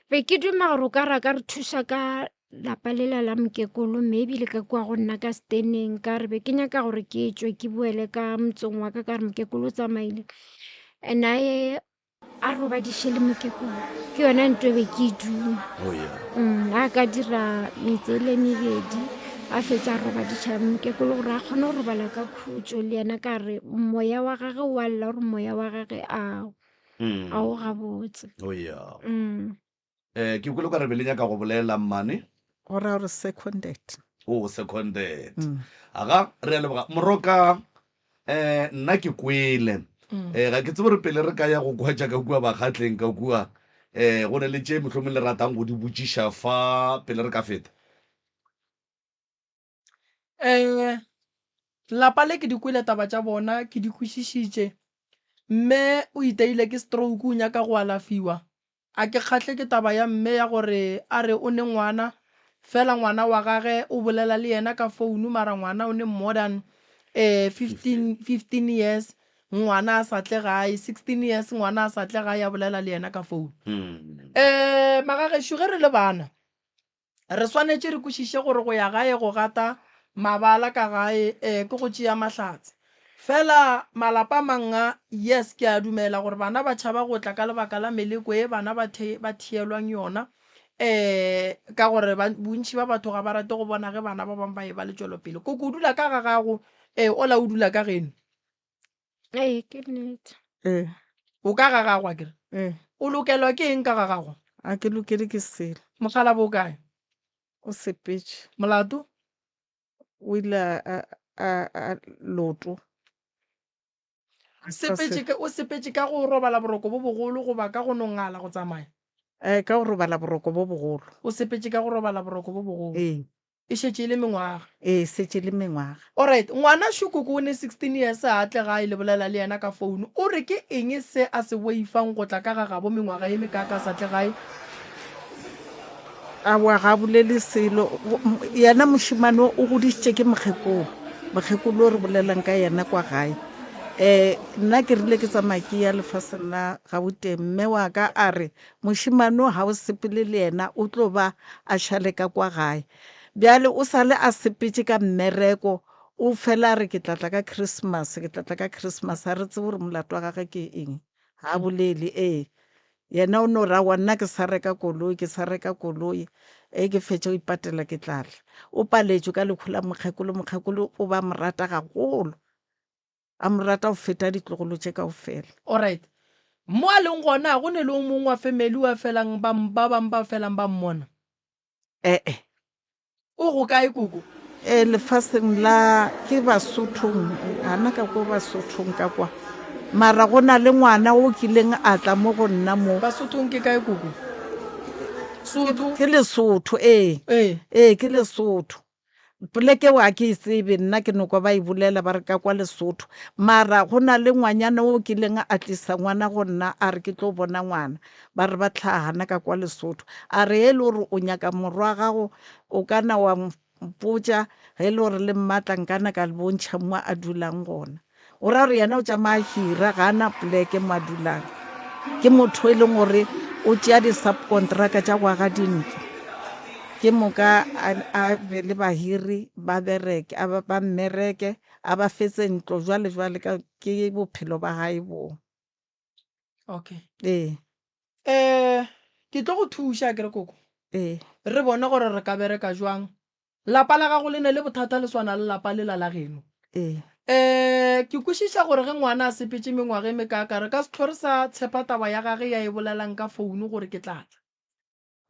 Speaker 3: be ke duma gore o ka re a ka re thuša ka lapa lela la mokekolo mme ebile ka kua go nna ka steneng ka re be ke nyaka gore ke tswe ke boele ka motsong wa ka ka re mokekolo o tsamaile and a robadiše le mokekolo ke yona ntho be ke e duma a ka dira metse le mebedi a fetsa a robadiša mokekolo gore a kgone go robala ka khutso le yena ka re moya wa gage wa lla gore moya wa gage a o gabotse
Speaker 1: ke kwele ka re be le nyaka go bolela mmane
Speaker 4: gore a re seconded
Speaker 1: seconded aga re a leboga moroka nna ke kwele ga ke tsebe re pele re ka ya go kwa jaaka kua bakgatleng ka kua go ne le tše mohlomong le ratang go di botšiša fa pele re ka feta
Speaker 2: lapa le ke di kwele taba tša bona ke di kwešišitše mme o iteile ke stroke o nyaka go alafiwa a ke kgahle ke taba ya mme ya gore a re o ne ngwana fela ngwana wa gage o bolela le yena ka founu mara ngwana o ne more than 15 years ngwana a sa tle gae 16 years ngwana a sa tle gae a bolela le yena ka founu magagešo ge re le bana re swanetše re kwešiše gore go ya gae go gata mabala ka gae ke go tšea mahlatse fela malapa manga yes ke a dumela gore bana ba tšhaba go tla ka lebaka la meleko e bana ba thielwang yona ka gore bontši ba batho ga ba rate go bona ge bana ba bangwe ba e ba le tšwelopele koko o dula ka ga gago ola o dula ka geno
Speaker 3: ke nnete
Speaker 2: o ka ga gagwa kere o lokelwa ke eng ka ga gago
Speaker 4: a ke lokele ke sele
Speaker 2: mogala bo kae
Speaker 4: o sepetše
Speaker 2: molato
Speaker 4: o ile a loto
Speaker 2: o sepetše ka go robala boroko bo bogolo goba ka go nongala go tsamaya
Speaker 4: ka go robala boroko bo bogolo
Speaker 2: o sepetse ka go robala boroko bo bogolo
Speaker 4: ee
Speaker 2: e šetse e le mengwaga
Speaker 4: setse le mengwaga
Speaker 2: alright ngwana shukoko o ne 16 years a tle ga e lebolela le yena ka founu o re ke eng se a se boifang go tla ka ga gabo mengwaga e mekaka sa tle gae
Speaker 4: a wa ga bolele selo yena mošimane o godisitše ke mokgekolo o re bolelang ka yena kwa gae nna ke rile ke tsamaya ke ya lefaseng la gauteng mme wa ka a re mošimane ga o sepele le yena o tlo ba a šale ka kwa gae bjale o sale a sepetse ka mmereko o fela a re ke tlatla ka christmas a re tse gore molato wa gage ke eng ga bolele yena o no rawa nna ke sa reka koloi ke fetša o ipatela ke tlatla o paletšwe ka lekgola mokgekolo o ba mo rata gagolo a mo rata go feta ditlogolo tše kao fela
Speaker 2: alright mo a leng gona go ne le o mongwe wa family wa felang ba bangwe ba felang ba mmona o go kae koko
Speaker 4: lefaseng la ke basothong gana ka ko basothong ka kwa mara go na le ngwana o kileng a tla mo go nna mo
Speaker 2: basothong ke kae koko Sotho
Speaker 4: ke Lesotho ke Lesotho poleke wa ke e tsebe nna ke noko ba e bolela ba re ka kwa Lesotho mara go na le ngwanyana o kileng a tlisa ngwana go nna a re ke tlo bona ngwana ba re ba tlhagana ka kwa Lesotho a re e le gore o nyaka morwa gago o kana wa mpotša ge e le gore le mmatla nkana ka le bontšha mo a dulang gona o ra re yena o tsamaya hira ga ana poleke mo a dulang ke motho e leng gore o tšea di-subcontractor tša go aga dintlo ke moka a be le bahiri ba bereke ba mmereke a ba fetse ntlo jwale ke bophelo ba gae bo
Speaker 2: okay
Speaker 4: ee
Speaker 2: ke tlo go thuša kere koko
Speaker 4: ee
Speaker 2: re bone gore re ka bereka jwang lapa la gago le ne le bothata le swana le lapa le la geno ke kwešiša gore ge ngwana a sepetse mengwaga e mekaka re ka se tlhore sa tshepa taba ya gage ya e bolelang ka founu gore ke tlatla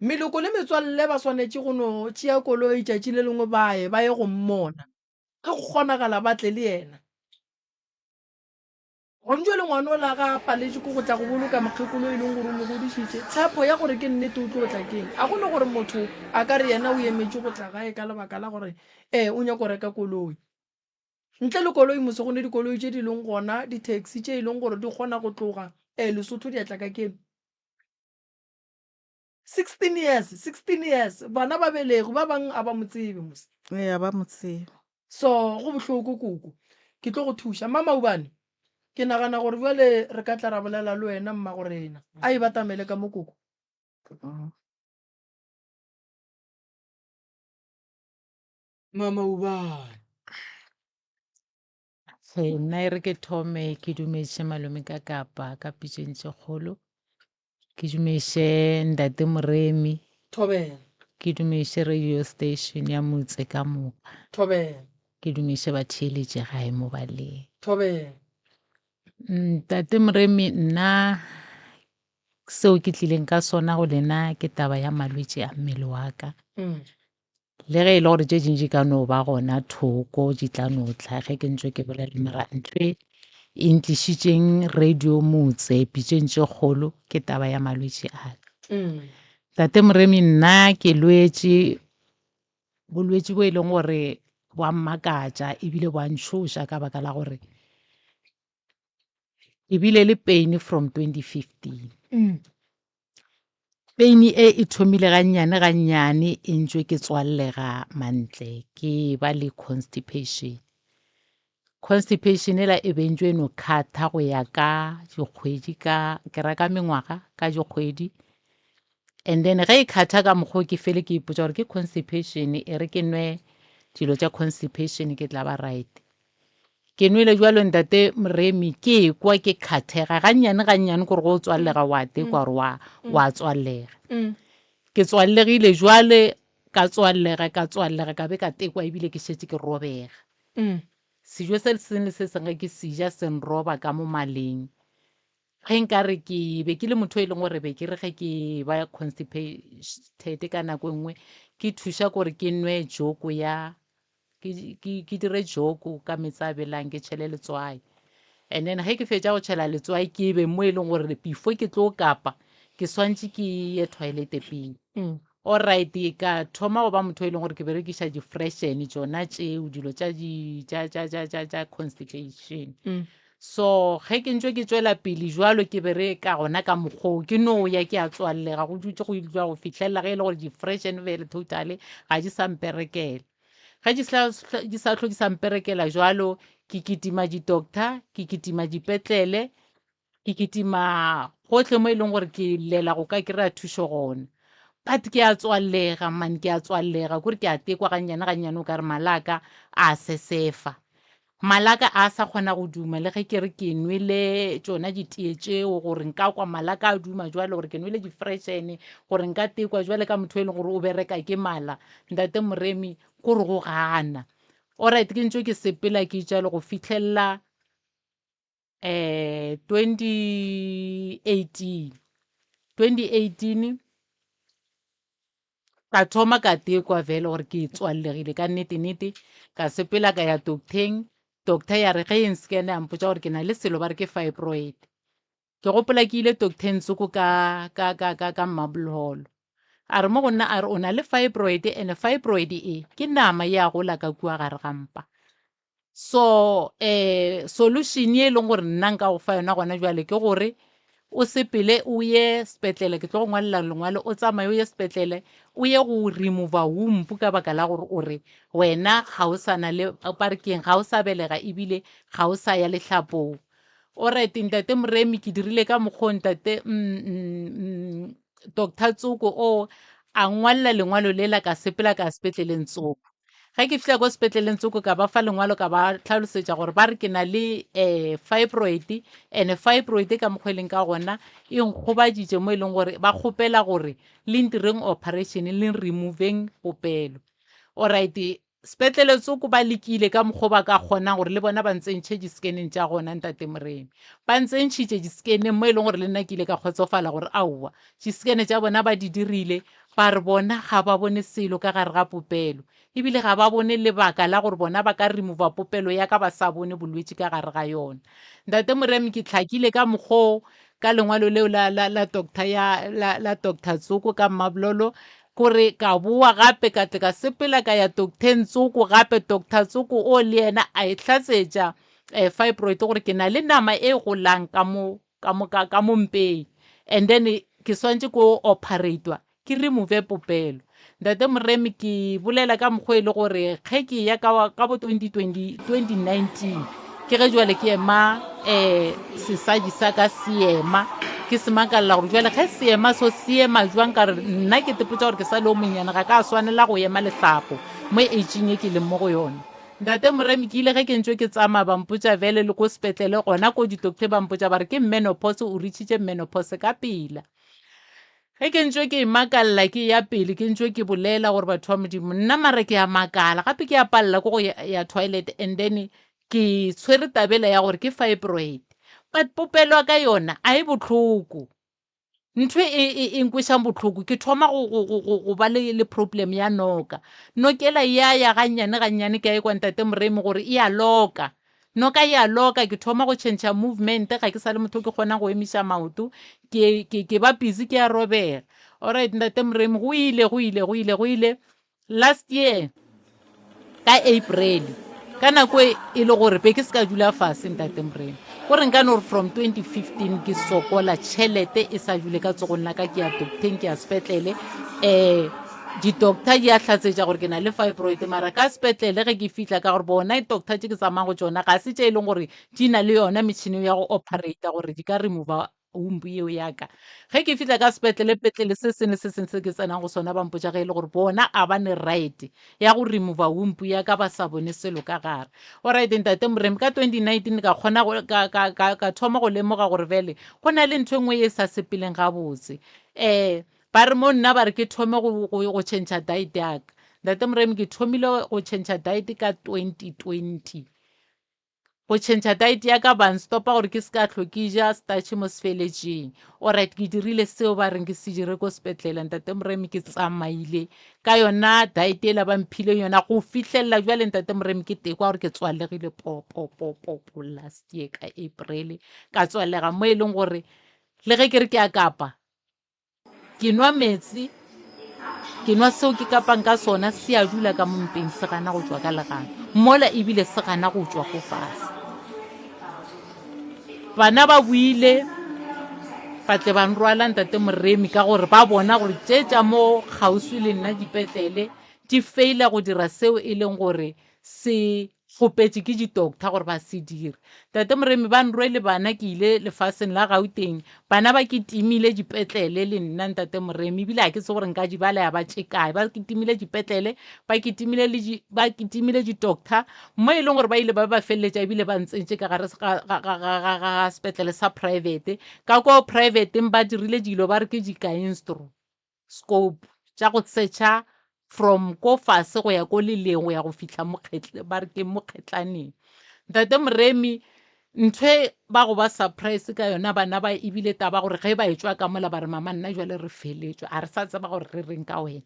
Speaker 2: meloko le metswalle ba swanetše go no tšea koloi tšatši le lengwe ba ye go mmona ge go kgonagala batle le yena gontšwe le ngwana o la ga paletše ko go tla go boloka mokgekolo e leng gore o mo godišitše tshepo ya gore ke nnete o tlo o tla keng a gone gore motho a ka re yena o emetše go tla gae ka lebaka la gore o nyako reka koloi ntle le koloi mose go ne dikoloi tše di leng gona di-taxi tše e leng gore di kgona go tloga Lesotho di atla ka keno 16 years bana ba belego ba bangwe a ba mo tsebe mose
Speaker 4: ba mo tsebe
Speaker 2: so go bohloko koko ke tlo go thuša mamaubane ke nagana gore jale re ka tla ra bolela le wena mma gorena a e batamele ka mo koko mamaubane
Speaker 5: nna e re ke thome ke dumetše malome ka kapa ka pitšeng tše kgolo ke dumetše ntate Moremi
Speaker 2: thobela
Speaker 5: ke dumetše radio station ya motse ka moka
Speaker 2: thobela
Speaker 5: ke dumetše batheeletše gae mo baleng
Speaker 2: thobela
Speaker 5: ntate Moremi nna seo ke tlileng ka sona go lena ke taba ya malwetši a mmele wa ka le ge e le gore tše dintši ka no ba gona thoko di tla no tla ge ke ntšwe ke bolela mara ntho e ntlišitšeng radio motse pitšeng tše kgolo ke taba ya malwetši a ka tate Moremi nna ke lwetše bolwetši bo e leng gore bo a mmakatša ebile bo a ntšhoša ka baka la gore ke bile le pain from 2015 pain e thomile gannyane e ntšwe ke tswallega mantle ke ba le constipation ela e bentšwe no kgatha go ya ka dikgwedi ke reka mengwaga ka dikgwedi and then ge e kgatha ka mokgwa ke fele ke ipotsa gore ke constipation e re ke nwe dilo tša constipation ke tla ba right ke nwele jwalo ntate Moremi ke kwa ke kgathega gannyane gore go tswallega wa tekwa gore wa tswallega ke tswallegile jwale ka tswallega ka be ka tekwa ebile ke šetše ke robega sejo se sengwe se sengwe ke seja senroba ka mo maleng ge nka re ke be ke le motho e leng gore be ke re ge ke ba constipated ka nako nngwe ke thuša gore ke nwe joko ya ke dire joko ka metsi a belang ke tšhele letswai and then ge ke fetša go tšhela letswai ke be mo e leng gore before ke tlo kapa ke swantse ke ye toilet pele
Speaker 2: Mm.
Speaker 5: alright ka thoma go ba motho e leng gore ke berekiša di-freshen tsona tšeo dilo tša constipation
Speaker 2: Mm.
Speaker 5: so ge ke ntse ke tswela pele jwalo ke bereka gona ka mokgwa ke no ya ke a tswallega go dutse go ilwa go fitlhelela ge e le gore di-freshen vele totally ga di sa mperekela ge di sa tlho di sa mperekela jwalo ke kitima di-doctor ke kitima dipetlele ke kitima gotlhe mo e leng gore ke lela go ka kry-a thuso gona but ke a tswalega man ke a tswalega kore ke a tekwa gannyane o ka re malaka a sesefa malaka a sa kgona go duma le ge ke re ke nwele tsona ditee tseo gore nka kwa malaka a duma jwale gore ke nwele di-freshen gore nka tekwa jwale ka motho e leng gore o bereka ke mala ntate Moremi kore go gana alright ke ntse ke sepela ke jalo go fitlhelela 2018 ka thoma ka tekwa vele gore ke tswallegile ka nnete ka sepela ka ya doctor ya re ge e nscane ya mpotsa gore ke na le selo ba re ke fibroid ke gopola ke ile doctor Ntsoko ka Mmabololo a re mo go nna a re o na le fibroid and fibroid e ke nama ya gola ka kua gare ga mpa so solution e leng gore nna nka go fa yona gona jwale ke gore o sepele o ye sepetlele ke tlo go ngwalela lengwalo o tsamaye o ye sepetlele o ye go remove womb ka baka la gore o re wena ga o sana le parkeng ga o sa belega ebile ga o sa ya letlhapong alright ntate Moremi ke dirile ka mokgwa ntate Dr. Tsoko o a ngwalela lengwalo lela ka sepela ka sepetleleng Tsoko ge ke fitlha ko sepetleleng Tsoko ka ba fa lengwalo ka ba tlhalosetša gore ba re ke na le fibroid and fibroid ka mokgweleng ka gona e nkgobaditše mo e leng gore ba kgopela gore le ntireng operation le removeng popelo alright sepetlele Tsoko ba lekile ka mokgwa ba ka kgona gore le bona ba ntsentšhe di-scanning tša gona ntate Moremi ba ntsentšhitše di-scanning mo e leng gore le nna ke ile ka kgotsofala gore aowa di-scanne tša bona ba di dirile ba re bona ga ba bone selo ka gare ga popelo ebile ga ba bone lebaka la gore bona ba ka remova popelo ya ka ba sa bone bolwetse ka gare ga yona ntate Moremi ke tlhakile ka mokgwa ka lengwalo leo la Dr. Tsoko ka Mmabololo kore ka boa gape ka tle ka sepela ka ya Dr. Ntsoko gape Dr. Tsoko o le yena a e tlatsetša fibroid gore ke na le nama e golang ka mo mpeng and then ke swantse ko operatwa ke remove popelo ntate Moremi ke bolela ka mokgwa e le gore ge ke ya ka bo 2019 ke ge jwale ke ema sesadi sa ka seema ke se makalela gore jwale ge seema so seema jwang ka re nna ke tepotsa gore ke sa le o monyana ga ka swanela go ema letlhapo mo aging e ke leng mo go yone ntate Moremi ke ile ge ke ntse ke tsamaya bampotsa vele le ko sepetlele gona ko di-doctor bampotsa ba re ke menopause o reachitše menopause ka pela ge ke ntse ke makalela ke ya pele ke ntse ke bolela gore batho ba Modimo nna mare ke a makala gape ke a palela ko go ya toilet and then ke tshwere tabela ya gore ke fibroid but popelo ka yona a e botlhoko ntho e nkwešang botlhoko ke thoma go ba le problem ya noka nokela ya gannyane ke a e kwa ntate Moremi gore e a loka noka e a loka ke thoma go change movement ga ke sa le motho ke kgona go emiša maoto ke ba busy ke a robega alright ntate Moremi go ile last year ka April ka nako e le gore pe ke se ka dula fase ntate Moremi gore nka no from 2015 ke sokola tšhelete e sa jule ka tsogong la ka ke ya doctor ke ya sepetlele di-doctor di a tlatsetša gore ke na le fibroid mara ka sepetlele ge ke fitlha ka gore bona doctor tše ke tsamaya go tsona ga se tše e leng gore di na le yona metšhini ya go operata gore di ka remova womb eo yaka ge ke fitlha ka sepetlele se sengwe se ke tsenang go sona bampotsa ge e le gore bona a ba ne right ya go remova womb yaka ba sa bone selo ka gare alright ntate Moremi ka 2019 ka kgona ka thoma go lemoga gore vele go na le ntho engwe e sa sepeleng gabotse ba re mo nna ba re ke thome go change diet yaka ntate Moremi ke thomile go change diet ka 2020 go change diet ya ka ban stopa gore ke se ka tlhoke ja starch mo sefeletšeng alright ke dirile seo ba reng ke se dire ko sepetlele ntate Moremi ke tsamaile ka yona diet e la ba mphile yona go fitlhelela jwale ntate Moremi ke tekwa gore ke tswalegile popo last year ka April ka tswalega mo e leng gore le ge ke re ke a kapa ke nwa metsi ke nwa seo ke kapang ka sona se a dula ka mo mpeng se gana go tswa ka legano mola ebile se gana go tswa go fase. Bana ba buile ba tle ba nrwala ntate Moremi ka gore ba bona gore tše tša mo kgauswi le nna dipetlele di faila go dira seo e leng gore se kgopetše ke di-doctor gore ba se dire. Ntate Moremi ba nrwele bana ke ile lefaseng la Gauteng bana ba ke timile dipetlele le nna ntate Moremi ebile a ke se gore nka di bala ya ba tše kae ba ke timile dipetlele ba ke timile di-doctor mo e leng gore ba ile ba feleletša ebile ba ntsentše ka gare ga sepetlele sa private ka ko privateng ba dirile dilo ba re ke di-scope tša go searcha from ko fase go ya ko leleng go ya go fitlha ba re ke mokgetlaneng. Ntate Moremi ntho ba go ba surprise ka yona bana ba ebile taba gore ge ba etswa ka mola ba re mama nna jwale re feletswe a re sa tseba gore re reng ka wena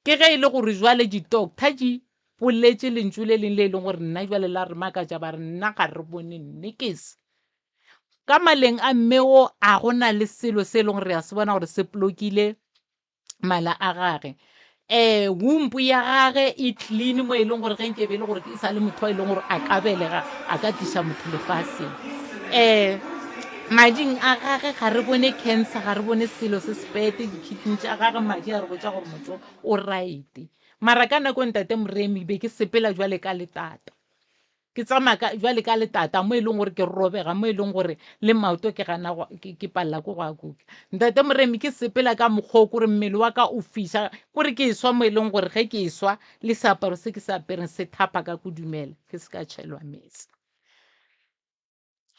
Speaker 5: ke ge e le gore jwale di-doctor di poletse lentšu le leng le e leng gore nna jwale la re makatša ba re nna ga re bone nnekese ka maleng a mmeo a gona le selo se e leng gore a se bona gore se polokile mala a gage wompu ya gage e clean mo e leng gore ge nkebe e le gore ke sa le motho wa e leng gore a ka belega a ka tliša motho lefaseng mading a gage ga re bone cancer ga re bone selo se sepete dikidney tša gage madi a re botša gore motho o right mara ka nako ntate Moremi be ke sepela jwale ka letata ke tsamaya jwale ka letata mo e leng gore ke robega mo e leng gore le maoto ke gana ke palela ko go a kuka. Ntate Moremi ke sepela ka mokgwa kore mmele wa ka o fiša kore ke eswa mo e leng gore ge ke eswa le seaparo se ke se apereng se thapa ka kudumela ke se ka tšhelwa metsi.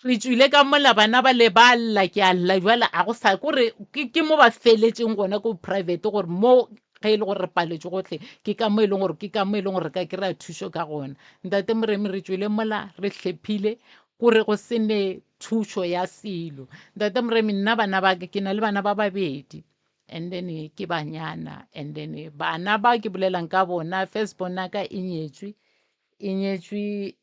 Speaker 5: Re tswile ka mola bana ba le ba lla ke a lla jwale a go sa kore ke mo ba feletseng gona ko private gore mo ge e le gore re paletše gotlhe ke ka mo e leng gore ka kry-a thušo ka gona. Ntate Moremi re tswile mola re hlephile gore go se ne thušo ya selo. Ntate Moremi nna bana ba ke na le bana ba babedi and then ke banyana and then bana ba ke bolelang ka bona first born ka e nyetšwe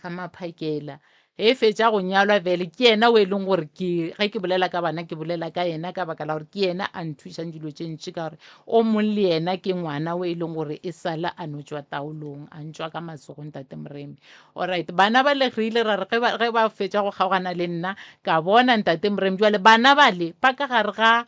Speaker 5: ga Maphakela e fetša go nyalwa vele ke yena o e leng gore ge ke bolela ka bana ke bolela ka yena ka baka la gore ke yena a nthušang dilo tše ntši ka gore o mong le yena ke ngwana o e leng gore e sala a no tšwa taolong a ntšwa ka matsogong Ntate Moremi. Alright bana ba le re ile ra re ge ba fetša go kgaogana le nna ka bona Ntate Moremi jwale bana bale ba ka gare ga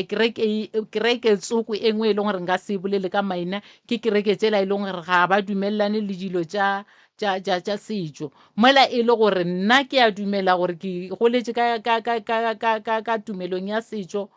Speaker 5: kereke tsoko e nngwe e leng gore nka se bolele ka maina ke kereke tsela e leng gore ga ba dumelelane le dilo tša setšo mola e le gore nna ke a dumela gore ke goletše ka tumelong ya setšo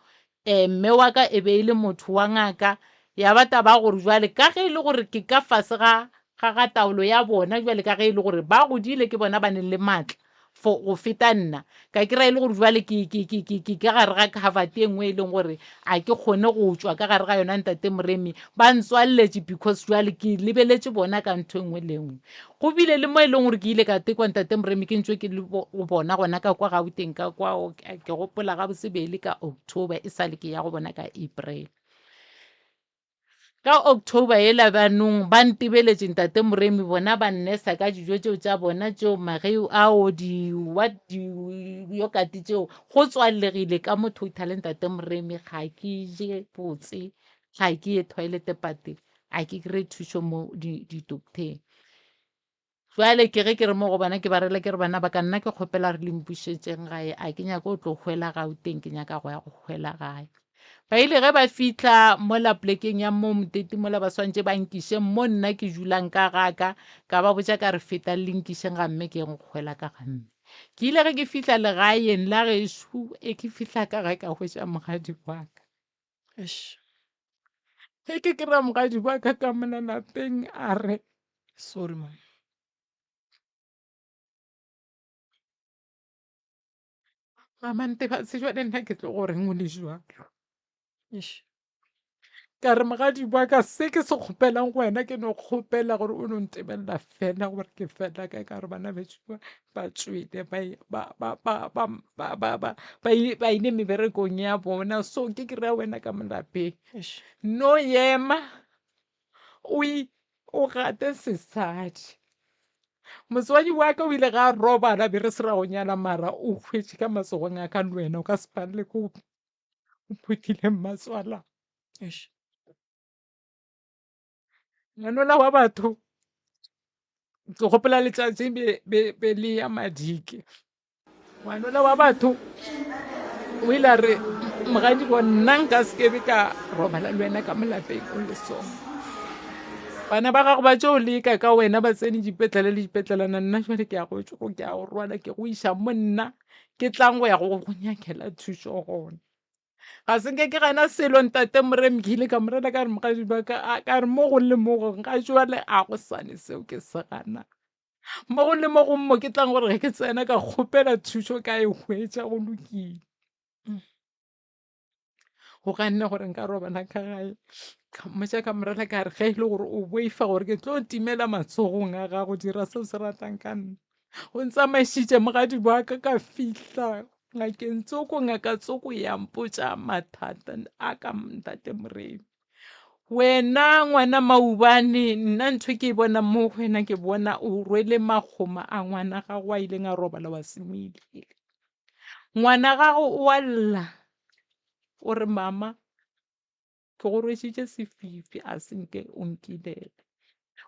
Speaker 5: mme wa ka e be e le motho wa ngaka ya ba taba gore jwale ka ge e le gore ke ka fase ga taolo ya bona jwale ka ge e le gore ba godile ke bona ba neng le maatla for go feta nna ka kry-a e le gore jwale ke ka gare ga kgavate e nngwe e leng gore a ke kgone go tswa ka gare ga yona Ntate Moremi ba ntswaletše because jwale ke lebeletše bona ka ntho e nngwe le nngwe go bile le mo e leng gore ke ile ka tekwa Ntate Moremi ke ntšwe ke le bona gona ka kwa Gauteng ka kwa ke gopola ga bosebele ka October e sale ke ya go bona ka April ka October e la banong ba ntebeletše Ntate Moremi bona ba nnesa ka dijo tšeo tša bona tšeo mageu ao yokate tšeo go tswalegile ka mo total Ntate Moremi ga ke je botse ga ke ye toilet pate a ke kry thušo mo di-docteng jwale ke ge ke re mo go bana ke ba rela ke re bana ba ka nna ke kgopela re lempušetšeng gae a ke nyaka o tlo hwela Gauteng ke nyaka go ya go hwela gae ba ile ge ba fitlha mola plekeng ya mo moteti mola ba swantše ba nkiše mo nna ke dulang ka gaka ka ba botša ka re feta le nkišeng ga mme ke eng kgwela ka ga mme ke ile ge ke fitlha legaeng la gešo e ke fitlha ka ga ka hwetša mogadi wa ka ge ke kry-a mogadi wa ka ka mona lapeng a re
Speaker 2: sorry mama
Speaker 5: mama Ntebatse jwale nna ke tlo goreng o le jwalo ka re mogadi wa ka se ke se kgopelang go wena ke no kgopela gore o no ntebelela fela gore ke fela kae ka gore bana betso ba tswile ba ile meberekong ya bona so ke kry-a wena ka molapeng no ema o gate sesadi motswadi wa ka o ile ga robala be re se ra go nyala mara o hwetše ka matsogong a ka le wena o ka se palele ko o phutile maswala
Speaker 2: Eish.
Speaker 5: ngwanola wa batho ke gopola letsatsi be le ya madike ngwanola wa batho o ile a re mogadi bo nna nka sekebe ka robala le wena ka molapeng o le song bana ba gago ba tšeo leka ka wena ba tsene dipetlele le dipetlelana nna jale ke ya go tšo ke ya go rwala ke go iša mo nna ke tlang go ya go nyakela thušo gona ga se nke ke gana selo ntate moremi ke ile ka morela ka re mogadi baka ka re mo go le mo go nka jale a go sane seo ke se gana mo go le mo go mmo ke tlang gore ge ke tsena ka kgopela thušo ka e hwetša go lokile go ganne gore nka robala ka gae ka mmotša ka morela ka re ge e le gore o boifa gore ke tlo timela matsogong a gago dira seo se ratang ka nna o ntsamaešitše mogadi boaka ka fihla ngakeng tsoko ngaka tsoko ya mpotša mathata a ka ntate moremi wena ngwana Maubane nna ntho ke e bona mo go wena ke bona o rwele makgoma a ngwana gago a ileng a robala wa semoile ngwana gago o a lla o re mama ke go rwešitše sefifi a senke o nkilela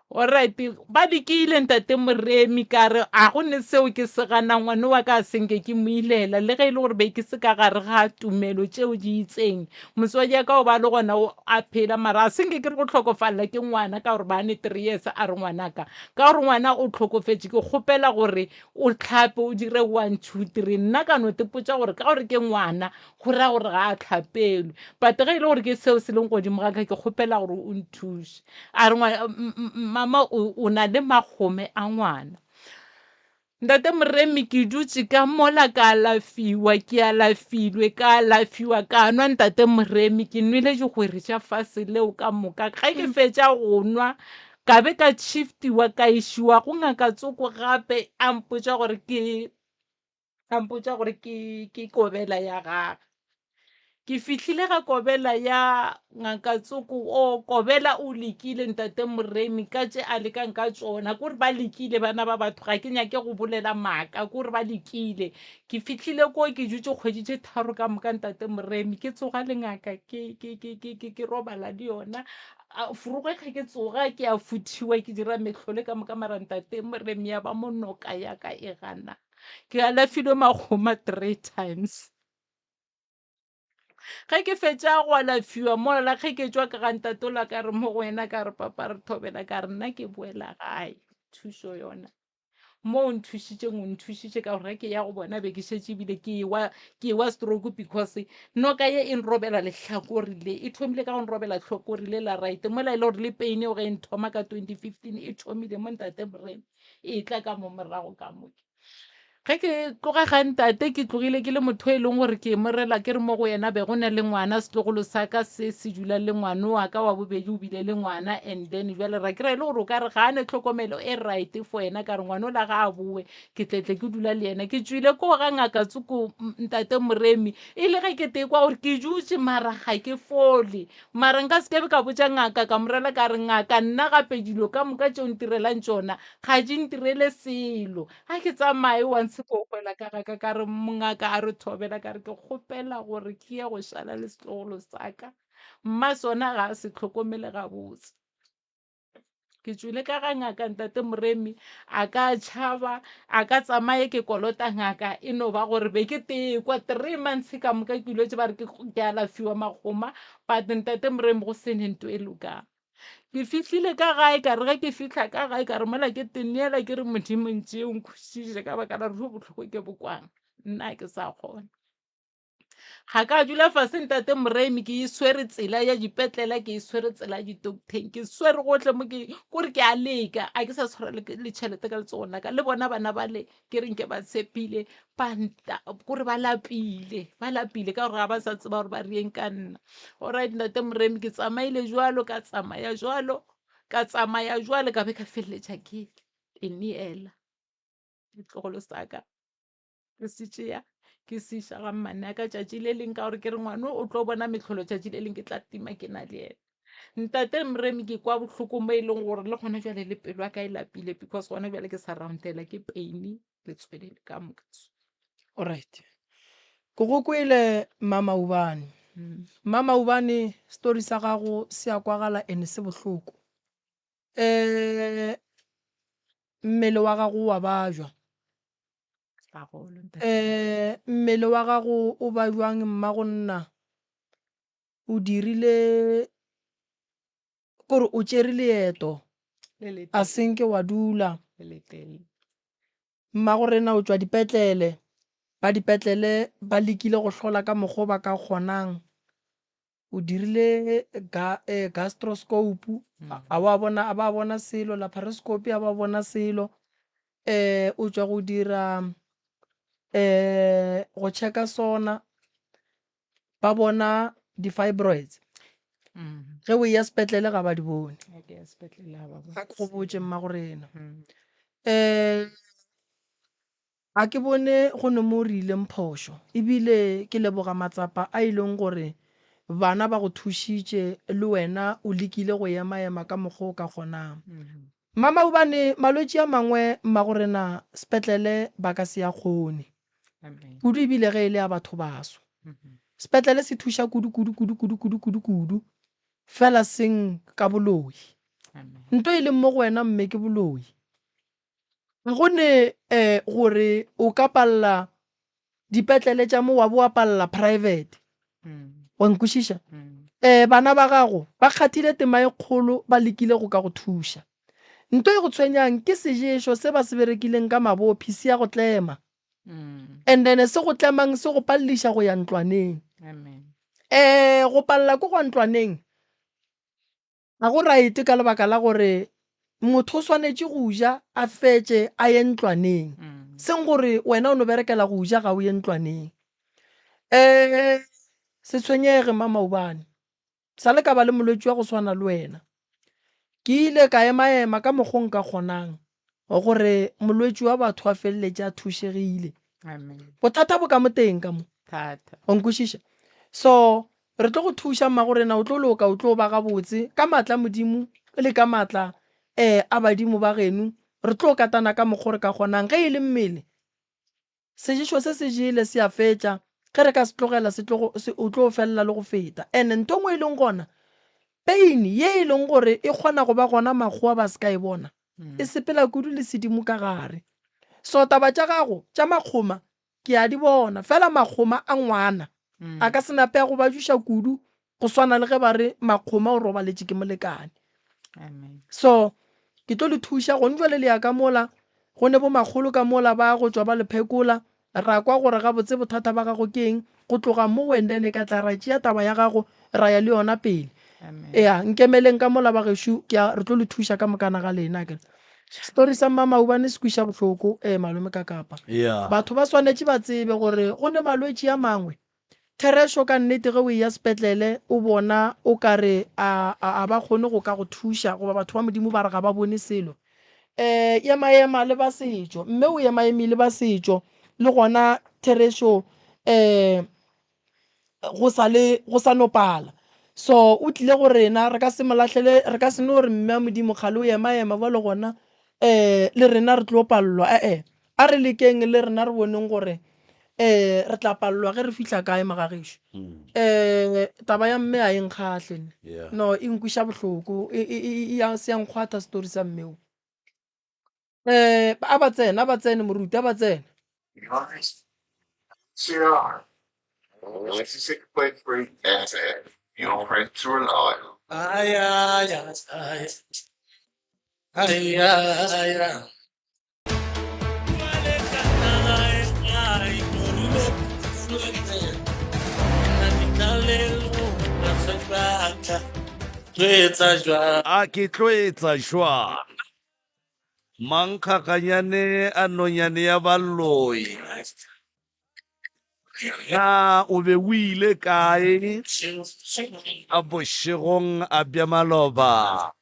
Speaker 5: alright ba dikile ntate moremi ka re a go ne seo ke se gana ngwane wa ka a senke ke mo ilela le ge e le gore be ke se ka gare ga tumelo tšeo di itseng motswadi ya ka o ba le gona a phela mara a senke ke re go tlhokofalela ke ngwana ka gore ba ne 3 years a re ngwanaka ka gore ngwana o tlhokofetse ke kgopela gore o tlhape o dire 1 2 3 nna ka no tepotsa gore ka gore ke ngwana go raya gore ga a tlhapelwe but ge e le gore ke seo se leng godimo ga ka ke kgopela gore o nthuse a re mama o na le makgome a ngwana ntate moremi ke dutse ka mola ka alafiwa ke alafilwe ka alafiwa ka nwa ntate moremi ke nwele digwere tša fase leo ka moka ga ke fetša go nwa ka be ka shiftiwa ka išiwa go ngaka tsoko gape a mpotša gore ke kobela ya gage ke fihlile ga kobela ya ngaka tsoko o kobela o lekile ntate moremi ka tše a lekang ka tsona kore ba lekile bana ba batho ga ke nyake go bolela maaka kore ba lekile ke fihlile ko ke dutse kgwedi tše 3 ka moka ntate moremi ke tsoga le ngaka ke robala le yona furuge ga ke tsoga ke a futhiwa ke dira mehlole ka moka mara ntate moremi ya ba monoka ya ka e gana ke alafilwe makgoma 3 times ge ke fetša go alafiwa mola ge ke tswa ka ga ntatola ka re mo go wena ka re papa re thobela ka re nna ke boela gae thušo yona mo o nthušitše ka gore ke ya go bona be ke šetše ebile ke wa stroke because noka ye e nrobela lehlakorile e thomile ka go nrobela tlhokorile la right mola e le gore le peine o ge e nthoma ka 2015 e thomile mo ntate moremi e tla ka mo morago ka moke ge ke tloga ga ntate ke tlogile ke le motho e leng gore ke morela ke re mo go yena be go na le ngwana setlogolo sa ka se dula le ngwane wa ka wa bobedi o bile le ngwana and then jale ra kry-a le gore o ka re ga a ne tlhokomelo e right for ena ka re ngwane o la ga a boe ke tletle ke dula le ena ke tswile ko ga ngaka tsoko ntate moremi e le ge ke tekwa gore ke dutse mara ga ke fole mara nka sekebe ka botsa ngaka ka morela ka re ngaka nna gape dilo ka moka tšeo ntirelang tšona ga di ntirele selo ga ke tsamaye once ko kwela ka re mongaka a re thobela ka re ke kgopela gore ke ye go šala le setlogolo sa ka mma sona ga a se tlhokomele gabotse ke tswile ka ga ngaka ntate moremi a ka tšhaba a ka tsamaye ke kolota ngaka e no ba gore be ke tekwa 3 months ka moka ke ilwetse ba re ke alafiwa makgoma but ntate moremi go sene nto e lokang ke fihlile ka gae ka re ge ke fitlha ka gae ka re mola ke teneela ke re modimo ntše o nkhušitše ka baka la re jo botlhoko ke bokwang nna ke sa kgona ga ka dula fase ntate moremi ke e swere tsela ya dipetlela ke e swere tsela ya ditocteng ke swere gotlhe mo kore ke a leka a ke sa tshwara le tšhelete ka letsogong ka le bona bana bale ke reng ke ba tshepile kore ba lapile ka gore ga ba sa tseba gore ba rieng ka nna alright ntate moremi ke tsamaile jwalo ka tsamaya jwalo ka be ka feleletša ke eneela ditlogolo sa ka ke se tšea ke se iša ga mmane ya ka tšatši le leng ka gore ke re ngwane o tlo bona metlholo tšatši le leng ke tla tima ke na le ena ntate moremi ke kwa bohloko mo e leng gore le gona jale le pelo ya ka e lapile because gona jale ke sa roundela ke pain le tswelele ka moka
Speaker 2: alright ke go kwele mama Ubane mama ubane story sa gago se a kwagala ene se bohloko mmele wa gago wa bajwa mmele wa gago o bajwang mma go nna o dirile kore o tšere leeto a senke wa dula mma gore na o tswa dipetlele ba lekile go hlola ka mokgwa ba ka kgonang o dirile gastroscope a ba bona selo laparoscopy a ba bona selo o tswa go dira go checka sona ba bona di-fibroids ge o ya sepetlele ga ba di bone ga ke go botse mma gorena ga ke bone go ne mo rile mphošo ebile ke leboga matsapa a ileng gore bana ba go thušitše le wena o lekile go ema ka mokgwa o ka kgonang mama ubane malwetši a mangwe mma gorena sepetlele ba ka se ya kgone kudu ebile ge e le ya batho baso sepetlele se thuša kudu fela seng ka boloi nto e leng mo go wena mme ke boloi gone gore o ka palla dipetlele tša mo wa bo wa palla private wa nkwešiša bana ba gago ba kgathile tema e kgolo ba lekile go ka go thuša nto e go tshwenyang ke seješo se ba se berekileng ka mabophi se ya go tlema and then se go tlemang se go palliša go ya ntlwaneng go palla ko go ntlwaneng ga go raete ka lebaka la gore motho o swanetše go ja a fetše a ye ntlwaneng seng gore wena o no berekela go ja ga o ye ntlwaneng se tshwenyege mama ubane sa le ka ba le molwetši wa go swana le wena ke ile ka ema ka mokgwa nka kgonang gore molwetši wa batho a feleletše a thušegile bothata bo ka mo teng ka mo wa nkwešiša so re tlo go thuša mma gorena o tlo loka o tlo ba gabotse ka matla modimo le ka matla a badimo ba geno re tlo katana ka mokgwa re ka kgonang ge e le mmele seješo se se jele se a fetša ge re ka se tlogela o tlo felela le go feta and nto ngwe e leng gona pain ye e leng gore e kgona go ba gona makgowa ba se ka e bona e sepela kudu le sedimo ka gare so taba tša gago tša makgoma ke a di bona fela makgoma a ngwana a ka se nape go ba juša kudu go swana le ge ba re makgoma o robaletše ke molekane so ke tlo le thuša go njwa le le ya ka mola go ne bo magolo ka mola ba go tswa ba le phekola ra kwa gore ga botse bothata ba gago ke eng go tloga mo wendene ka tla ra tšea taba ya gago ra ya le yona pele ya nkemeleng ka mola ba gešo re tlo le thuša ka mokana ga lena ke story sa mama ubane se kwiša bohloko malome ka kapa batho ba swanetše ba tsebe gore go ne malwetši a mangwe theresho ka nnete ge o ya sepetlele o bona o kare a ba kgone go ka go thuša goba batho ba modimo ba re ga ba bone selo ema le ba setšo mme o emaemile ba setšo le gona theresho go sa nopala so o tlile go rena re ka se molatlhele re ka se no gore mme a modimo kgale o ema ba le gona le rena re tlo pallwa a re lekeng le rena re boneng gore re tla pallwa ge re fihla kae magagešo taba ya mme a e nkgatlhe no e nkwiša bohloko se ya nkgwatha story sa mmeo a ba tsene moruti a ba tsene
Speaker 1: a ke tloetsa jwang mankgakganyane a nonyane ya balloi na o be o ile kae a bošegong a bja maloba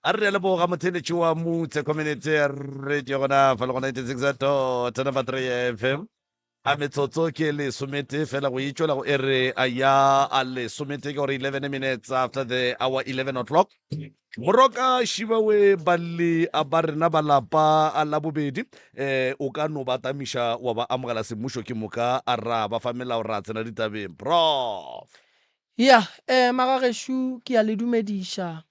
Speaker 1: a re le boga motheletši wa motse community radio gona fa le gona 96.3 FM a metsotso ke lesomete fela go itšwela go ere a ya a lesomete ke gore 11 minutes after the hour 11 o'clock moroka šibawe balle a ba rena balapa a la bobedi o ka no ba tamiša wa ba amogela semmušo ke moka a ra ba fa melao ra tsena ditabeng prof
Speaker 2: ya magageshu ke ya le dumediša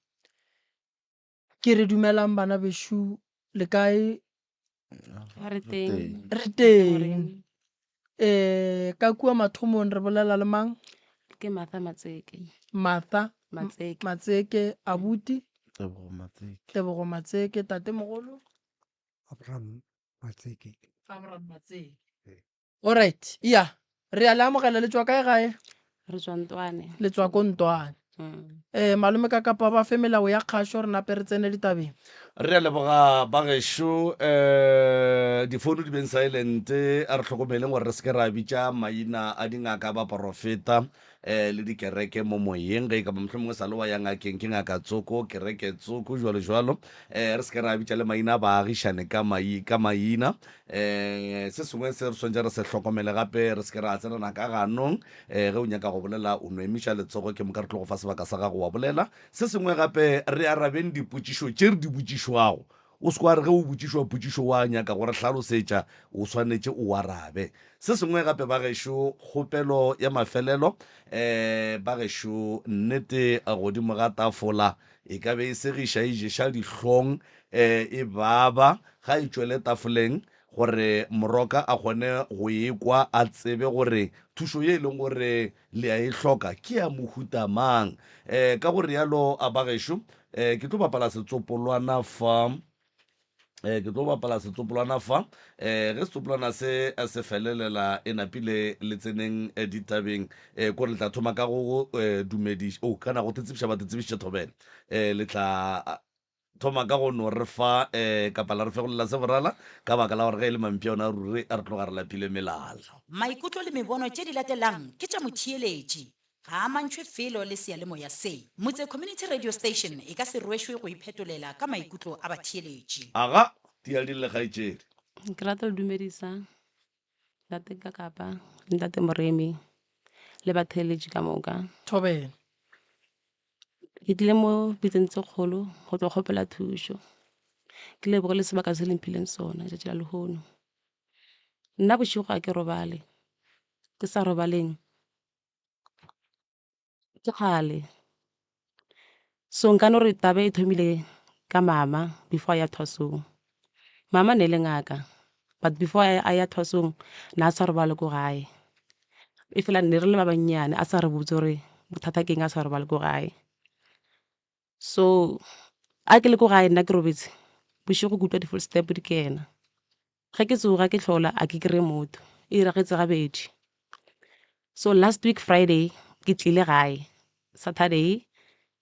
Speaker 2: ke re dumelang bana beshu le kae
Speaker 7: Re teng.
Speaker 2: re teng ka kua mathomong re bolela le mang
Speaker 7: Ke Martha Matseke.
Speaker 2: Martha
Speaker 7: Matseke.
Speaker 2: Matseke abuti
Speaker 8: Tebogo Matseke.
Speaker 2: Tebogo Matseke tate mogolo
Speaker 9: Abraham Matseke.
Speaker 2: Abraham Matseke
Speaker 9: Ee.
Speaker 2: alright ya re a le amogela le tswa kae gae
Speaker 7: Re tswa Ntwane.
Speaker 2: le tswa ko Ntwane malome ka kapa ba fe melao ya kgašo re nape re tsene ditabeng
Speaker 1: re a leboga bagešo difounu di beng silent a re tlhokomeleng gore re seke ra bitša maina a dingaka ba porofeta le dikereke mo moyeng ge ka motlho mongwe sa le wa ya ngakeng ke ngaka tsoko kereke tsoko jalo jalo re seke ra bitša le maina a baagišane ka maina se sengwe se re swantse re se tlhokomele gape re seke ra tsenana ka ganong ge o nyaka go bolela o no emiša letsogo ke moka re tlo go fa sebaka sa gago wa bolela se sengwe gape re arabeng dipotšišo tše re di botšišwago o se kwa re ge o botšišwa potšišo wa nyaka gore hlalosetša o swanetše o arabe se sengwe gape bagešo kgopelo ya mafelelo bagešo nnete godimo ga tafola e ka be e segiša e ješa dihlong e baba ga e tšwele tafoleng gore moroka a kgone go ekwa a tsebe gore thušo ye e leng gore le a e hloka ke ya mohuta mang ka gore yalo a bagešo ke tlo bapala setsopolwana fa ge setsopolwana se se felelela e napile le tseneng ditabeng kore le tla thoma ka go dumediša kana go tetsebiša ba tetsebišitše thobele le tla thoma ka go no re fa kapa la re fegolela se borala ka baka la gore ge e le mampi yona ruri a re tloga re lapile melala
Speaker 6: maikutlo le mebono tše di latelang ke tša motheeletši ga a mantšhwe felo le seyalemoya se motse community radio station e ka se rwešwe go iphetolela ka maikutlo a batheeletši
Speaker 1: aga diadi le kgaetšedi
Speaker 7: Ke rata le dumedisa ntate ka kapa le ntate Moremi le batheeletši ka moka.
Speaker 2: thobela
Speaker 7: Ke tlile mo bitseng tse kgolo go tlo kgopela thušo. Ke leboge le sebaka se le mphileng sona tšatši la lehono. Nna bošigo ga ke robale. Ke sa robaleng ke kgale. So nka no re tabe e thomile ka mama before a ya thwasong. Mama ne le ngaka, but before a ya thwasong na a sa robale ko gae. E fela ne re le ba bannyane a sa re botse gore bothata ke eng a sa robale ko gae. So a ke le ko gae nna ke robetse bošigo ke utlwa di-full step di kena. Ge ke tsoga ke tlhola a ke kry-e motho e iragetse gabedi. So last week Friday ke tlile gae, Saturday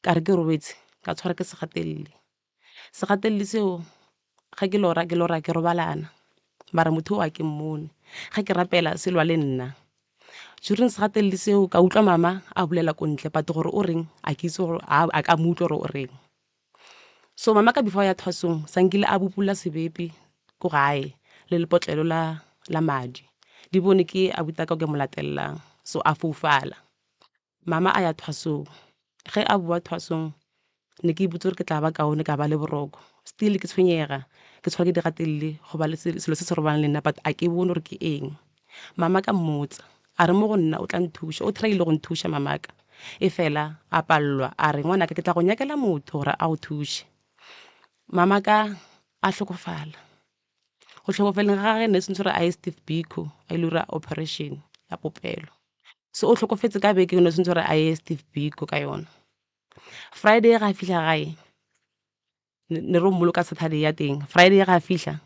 Speaker 7: ka re ke robetse ka tshwara ke segatelele seo ga ke lora ke robalana mara motho o a ke mmone ga ke rapela se lwa le nna during segatelele seo ka utlwa mama a bolela ko ntle but gore o reng a ke itse gore a ka mo utlwa gore o reng. So mama ka before ya thwasong sankile a bopula sebepi ko gae le lepotlelo la madi di bone ke abuti ka ke mo latelelang so a foufala. Mama a ya thwasong ge a boa thwasong ne ke ibotse gore ke tla ba kaone ka ba le boroko still ke tshwenyega ke tshwara ke di gatelele go ba le selo se se robalang le nna but a ke bone gore ke eng. Mama ka mmotsa a re mo go nna o tla nthuša o try-ile go nthuša mamaka e fela a palelwa a re ngwanaka ke tla go nyakela motho gore a go thushe. Mamaka a hlokofala go tlhokofeleng ga gage ne sentse gore a ye Steve Biko a ile ura operation ya popelo. So o tlhokofetse ka beke ne sentse gore a ye Steve Biko ka yona. Friday ga a fihla gae ne re mmoloka Saturday ya teng. Friday ga a fihla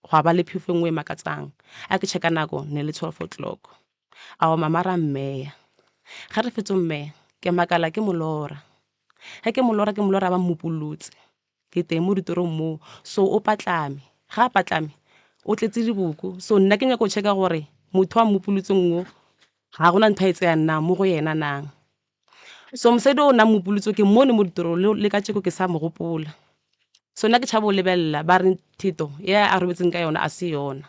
Speaker 7: go a ba le phefo nngwe e makatsang a ke check-a nako ne le 12 o'clock. Ao mama ra mmeya ga re fetso mmeya ke makala ke molora ge ke molora ba mmopolotse ke teng mo ditorong moo so o patlame ga a patlame o tletse diboko so nna ke nyaka go check-a gore motho wa mmopolotseng ngo ga gona ntho a e tseyang na mo go yena nang. So mosadi o nna mmopolotse ke mmone mo ditorong le ka tšeko ke sa mo gopola. So nna ke tšhaba o lebelela ba re Thito ya a robetseng ka yona a se yona.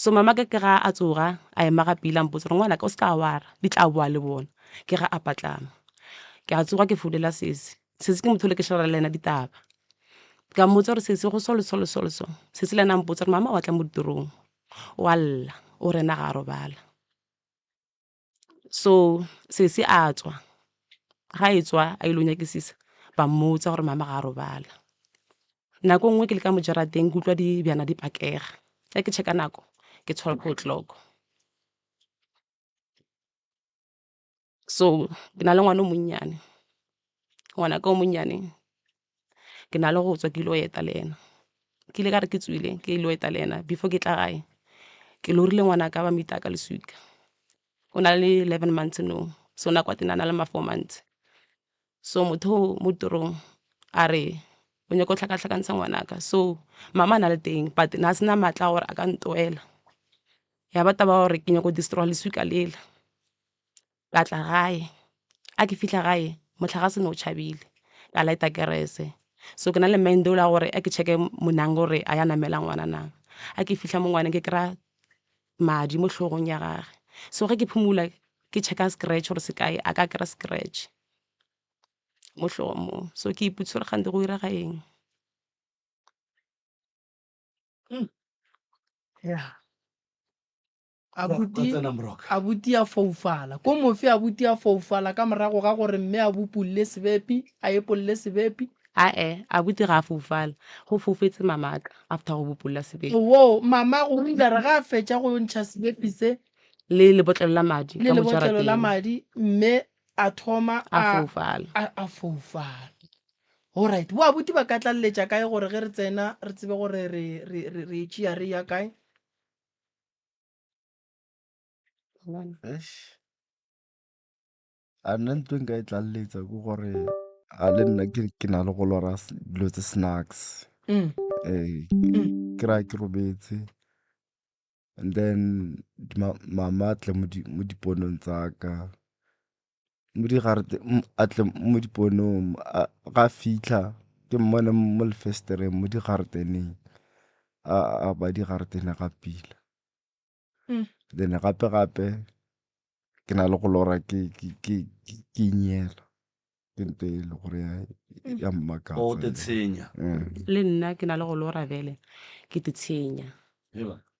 Speaker 7: So mama ke ga a tsoga a ema ga pila mpotsa gore ngwana ka o se ka wara di tla boa le bona ke ga a patlama. Ke a tsoga ke founela sese ke motho le ke shara le ena ditaba ka mmotsa gore sese go solo sese le ena mpotsa gore mama wa tla mo ditorong wa lla o rena ga a robala. So sese a tswa ga e tswa a ilo nyakisisa ba mmotsa gore mama ga a robala. Nako nngwe ke le ka mo jarateng ke utlwa dibjana di pakega ke check-a nako ke 12 o'clock. So ke na le ngwana o monnyane, ngwana ka o monnyane ke na le go tswa ke ilo eta le ena. Ke ile ka re ke tswile ke ilo eta le ena before ke tla gae ke lorile ngwana ka ba meita ka leswika. O na le 11 months no, so nako tena na le ma 4 months. So motho mo torong a re o nyaka go tlhakatlhakantsha ngwanaka, so mama na le teng but na sena matla gore a ka ntoela. Ya ba taba gore ke nyaka go destroy leswika lela. Ka tla gae a ke fitlha gae motlhagase no o tšhabile ka laeta kerese. So ke na le mende ola gore a ke check-e monang gore a ya namela ngwana na. A ke fitlha mo ngwaneng ke kry-a madi mo tlhogong ya gage. So ge ke phumula ke check-a scratch gore se kae a ka kry-a scratch mo tlhogong mo. So ke ipotsa gore gante go ira ga eng.
Speaker 2: Yeah.
Speaker 1: tsena Moroka.
Speaker 2: Abuti a foufala ko mofe abuti a foufala ka morago ga gore mme a bopulle sebepi a epolle sebepi.
Speaker 7: Abuti ga a foufala go foufetse mamaka after go bopulla sebepi.
Speaker 2: Wo mama go ile re ga a fetša go ntšha sebepi se
Speaker 7: le lebotlelo la madi
Speaker 2: le lebotlelo la madi mme a thoma
Speaker 7: a foufala.
Speaker 2: a foufala. Alright, bo abuti ba ka tlalletša kae gore ge re tsena re tsebe gore re tšea re ya kae?
Speaker 8: A nna ntho nka e tlalletsa ke gore a le nna ke na le go lora dilo tse snacks. Ke ra ke robetse and then mama a tle mo diponong tsa ka a tle mo diponong ga fitlha ke mmone mo lefestereng mo digareteneng a ba digaretene ga pila. Then gape ke na le go lora ke inyela ke nto e le gore ya mmakatsa.
Speaker 1: O te tshenya.
Speaker 7: Le nna ke na le go lora vele ke te tshenya.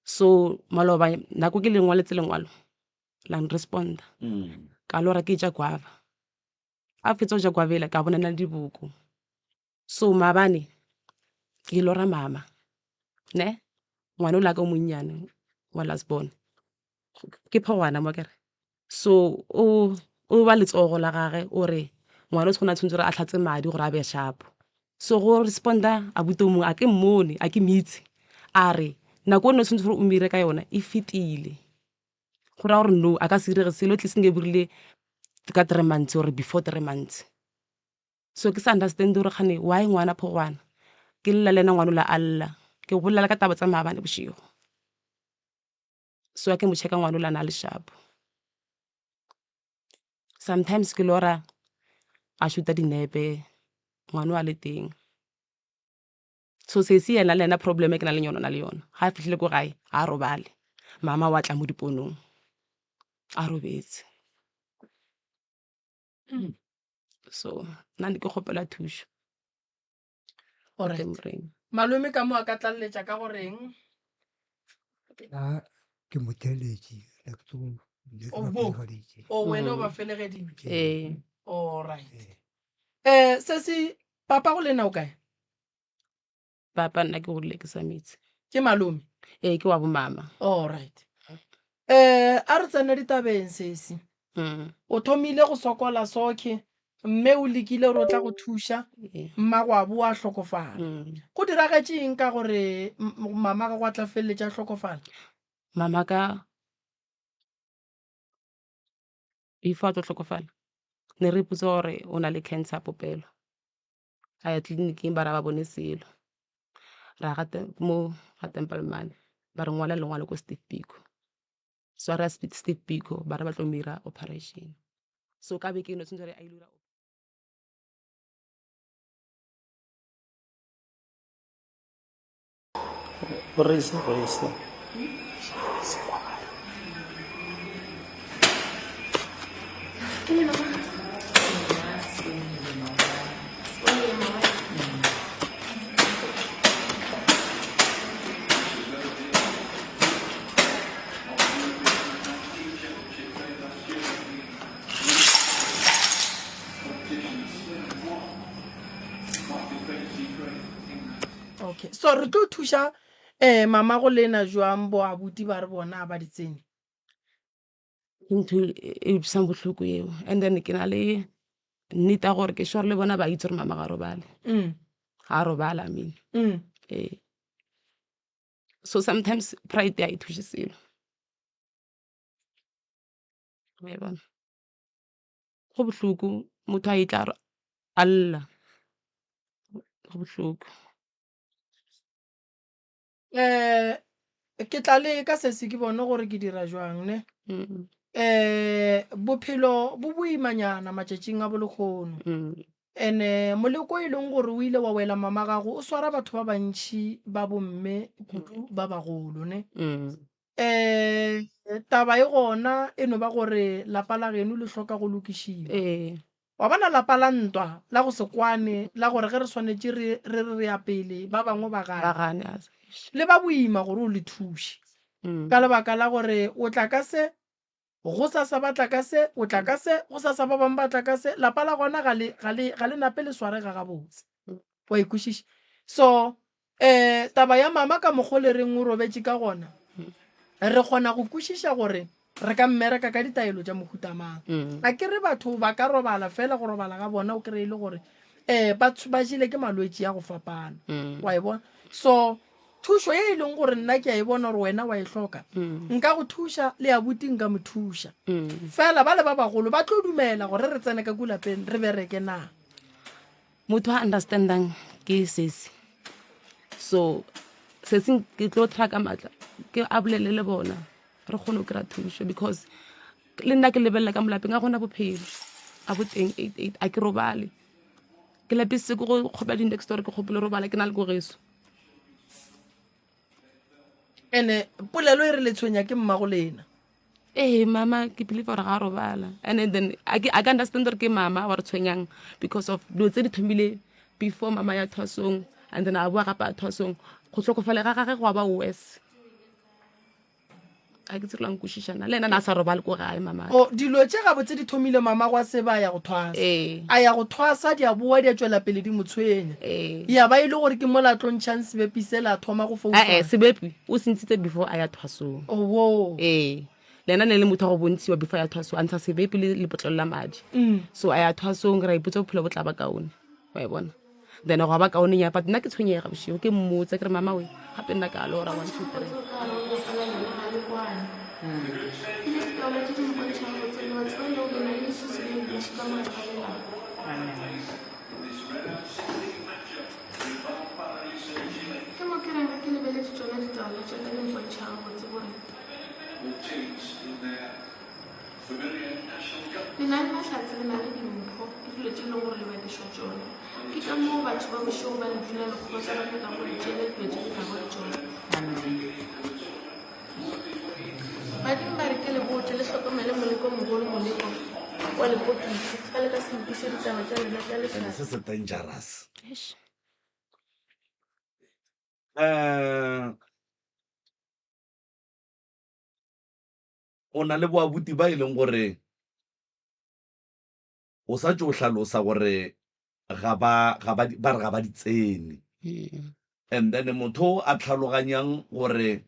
Speaker 7: So maloba nako ke lengwaletse lengwalo la responda ka lora ke ja guava a fetsa go ja guava ka bona na le dibuko. So maabane ke lora mama ne ngwana o la ka monnyane wa last born ke phogwana mo kere. So o ba letsogo la gage o re ngwana o tshwana tshwantse gore a tlhatse madi gore a be sharp. So go responda a buto mongwe a ke mmone a ke mitse a re nako no tshwantse gore o mire ka yona e fetile gore a gore no a ka se dire selo tle se nge burile ka 3 months or before 3 months. So ke sa understand gore gane why ngwana phogwana ke lla lena ngwana la alla ke bolela ka taba tsa maabane boshigo. So ke mo checka ngwana la na le sharp. Sometimes ke lora a shoota dinepe ngwana a le teng. So se se yena lena problem ke na le yona na le yona ga a fitlhile ko gae a robale mama wa tla mo diponong a robetse. So nna ke gopela thuso.
Speaker 2: Alright. Malome ka mo a ka tlalletša ka goreng?
Speaker 9: Ke motheletši
Speaker 2: o wena o ba felegeditše. Alright. Se papa go lena o kae?
Speaker 7: Papa nna ke godile ke sa metsi.
Speaker 2: Ke malome?
Speaker 7: Ke wa bo mama.
Speaker 2: Alright. A re tsene ditabeng sesi. O thomile go sokola soke mme o lekile gore o tla go thuša mmago a boa hlokofala. Go diragetše eng ka gore mama ga go a tla feleletša hlokofala?
Speaker 7: Mama ka before a tlo hlokofala ne re ipotsa gore o na le cancer popelo. A ya tleliniking ba ra ba bone selo ra gata mo ga Templeman ba re ngwala lengwalo ko Steve Biko. So ra Steve Biko ba re ba tlo mira operation. So ka be ke no tshwantse re a ilura
Speaker 10: Risa.
Speaker 2: okay so re tlo thuša mama go lena jwang bo abuti ba re bona ba ditsene
Speaker 7: ke ntho e utlwisang botlhoko eo and then ke na le nnete gore ke sure le bona ba itse gore mama ga robale ga a robala mean so sometimes pride ya e thushe selo wa bona go botlhoko motho a itla re a lla go botlhoko
Speaker 2: ke tla le ka se ke bone gore ke dira jwang ne bophelo bo boimanyana matšatšing a bolekgono ene moleko e leng gore o ile wa wela mama gago o swara batho ba bantšhi ba bomme kudu ba bagolo ne taba e gona e no ba gore lapa la geno le hloka go lokišiwa wa bona lapa la ntwa la go se kwane la gore ge re swanetše re ya pele ba bangwe ba gane le ba boima gore o le thuše ka lebaka la gore o tla ka se go sa sa batla ka se o tla ka se go sa sa ba bang batla ka se lapa la gona ga le nape le swarega gabotse wa ikwešiša so taba ya mama ka mokgwa le reng o robetše ka gona re kgona go kwešiša gore re ka mmereka ka ditaelo tša mohutamang a ke re batho ba ka robala fela go robala ga bona o kry-ile gore ba jile ke malwetši ya go fapana wa e bona so thušo ye e leng gore nna ke a e bona gore wena wa e hloka nka go thuša le abuti nka mo thuša fela ba le ba bagolo ba tlo dumela gore re tsene ka kulapeng re bereke na
Speaker 7: motho a understandang ke sesi so seseng ke tlo try ka matla ke a bolele le bona re kgone go kry-a thušo because le nna ke lebelela ka molapeng a gona bophelo a boteng 88 a ke robale ke lapisitse ke go kgopela di-next story ke kgopole robala ke na le kogeso
Speaker 2: ene polelo e re le tshwenya ke mmago lena
Speaker 7: mama ke believe gore ga a robala and then I ka understand gore ke mama wa re tshwenyang because of dilo tse di thomile before mama ya thwasong and then a boa gape a thwasong go tlhokofale ga gage go a ba worse a ke tserelang kwešišana le ena na a sa robale ko gae mama
Speaker 2: dilo tše gabotse di thomile mama go a se ba ya go thwasa a ya go thwasa di a boa di a tšwela pele di mo tshwenya ya ba e le gore ke mola tlontšhang sebepi se la thoma go founa
Speaker 7: sebepi o sentshitse before a ya thwasong le ena ne le motho wa go bontshiwa before ya thwasong a ntsha sebepi le lepotlolo la madi so a ya thwasong ra ipotsa bophelo bo tla ba kaone wa e bona then go ba kaone nya but nna ke tshwenyega bošego ke mmotsa ke re mama we gape nna ka lora 1 2 3
Speaker 11: Lenane la hlatse le na le dimpho ke dilo tse e leng gore le batešwa tsone ke ka moo batho ba bošego ba ledula lekgotsa ba ka go letšele dilo tse di ka go tsone badimo ba re ke le botle le hlokomele moleko mogolo moleko wa lepokisi fa le ka se lokise ditaba tša lena tša lešaa
Speaker 1: se se dangerous o na le boabuti ba e leng gore o sa tse o hlalosa gore ba re ga ba di tsene and then motho a tlhaloganyang gore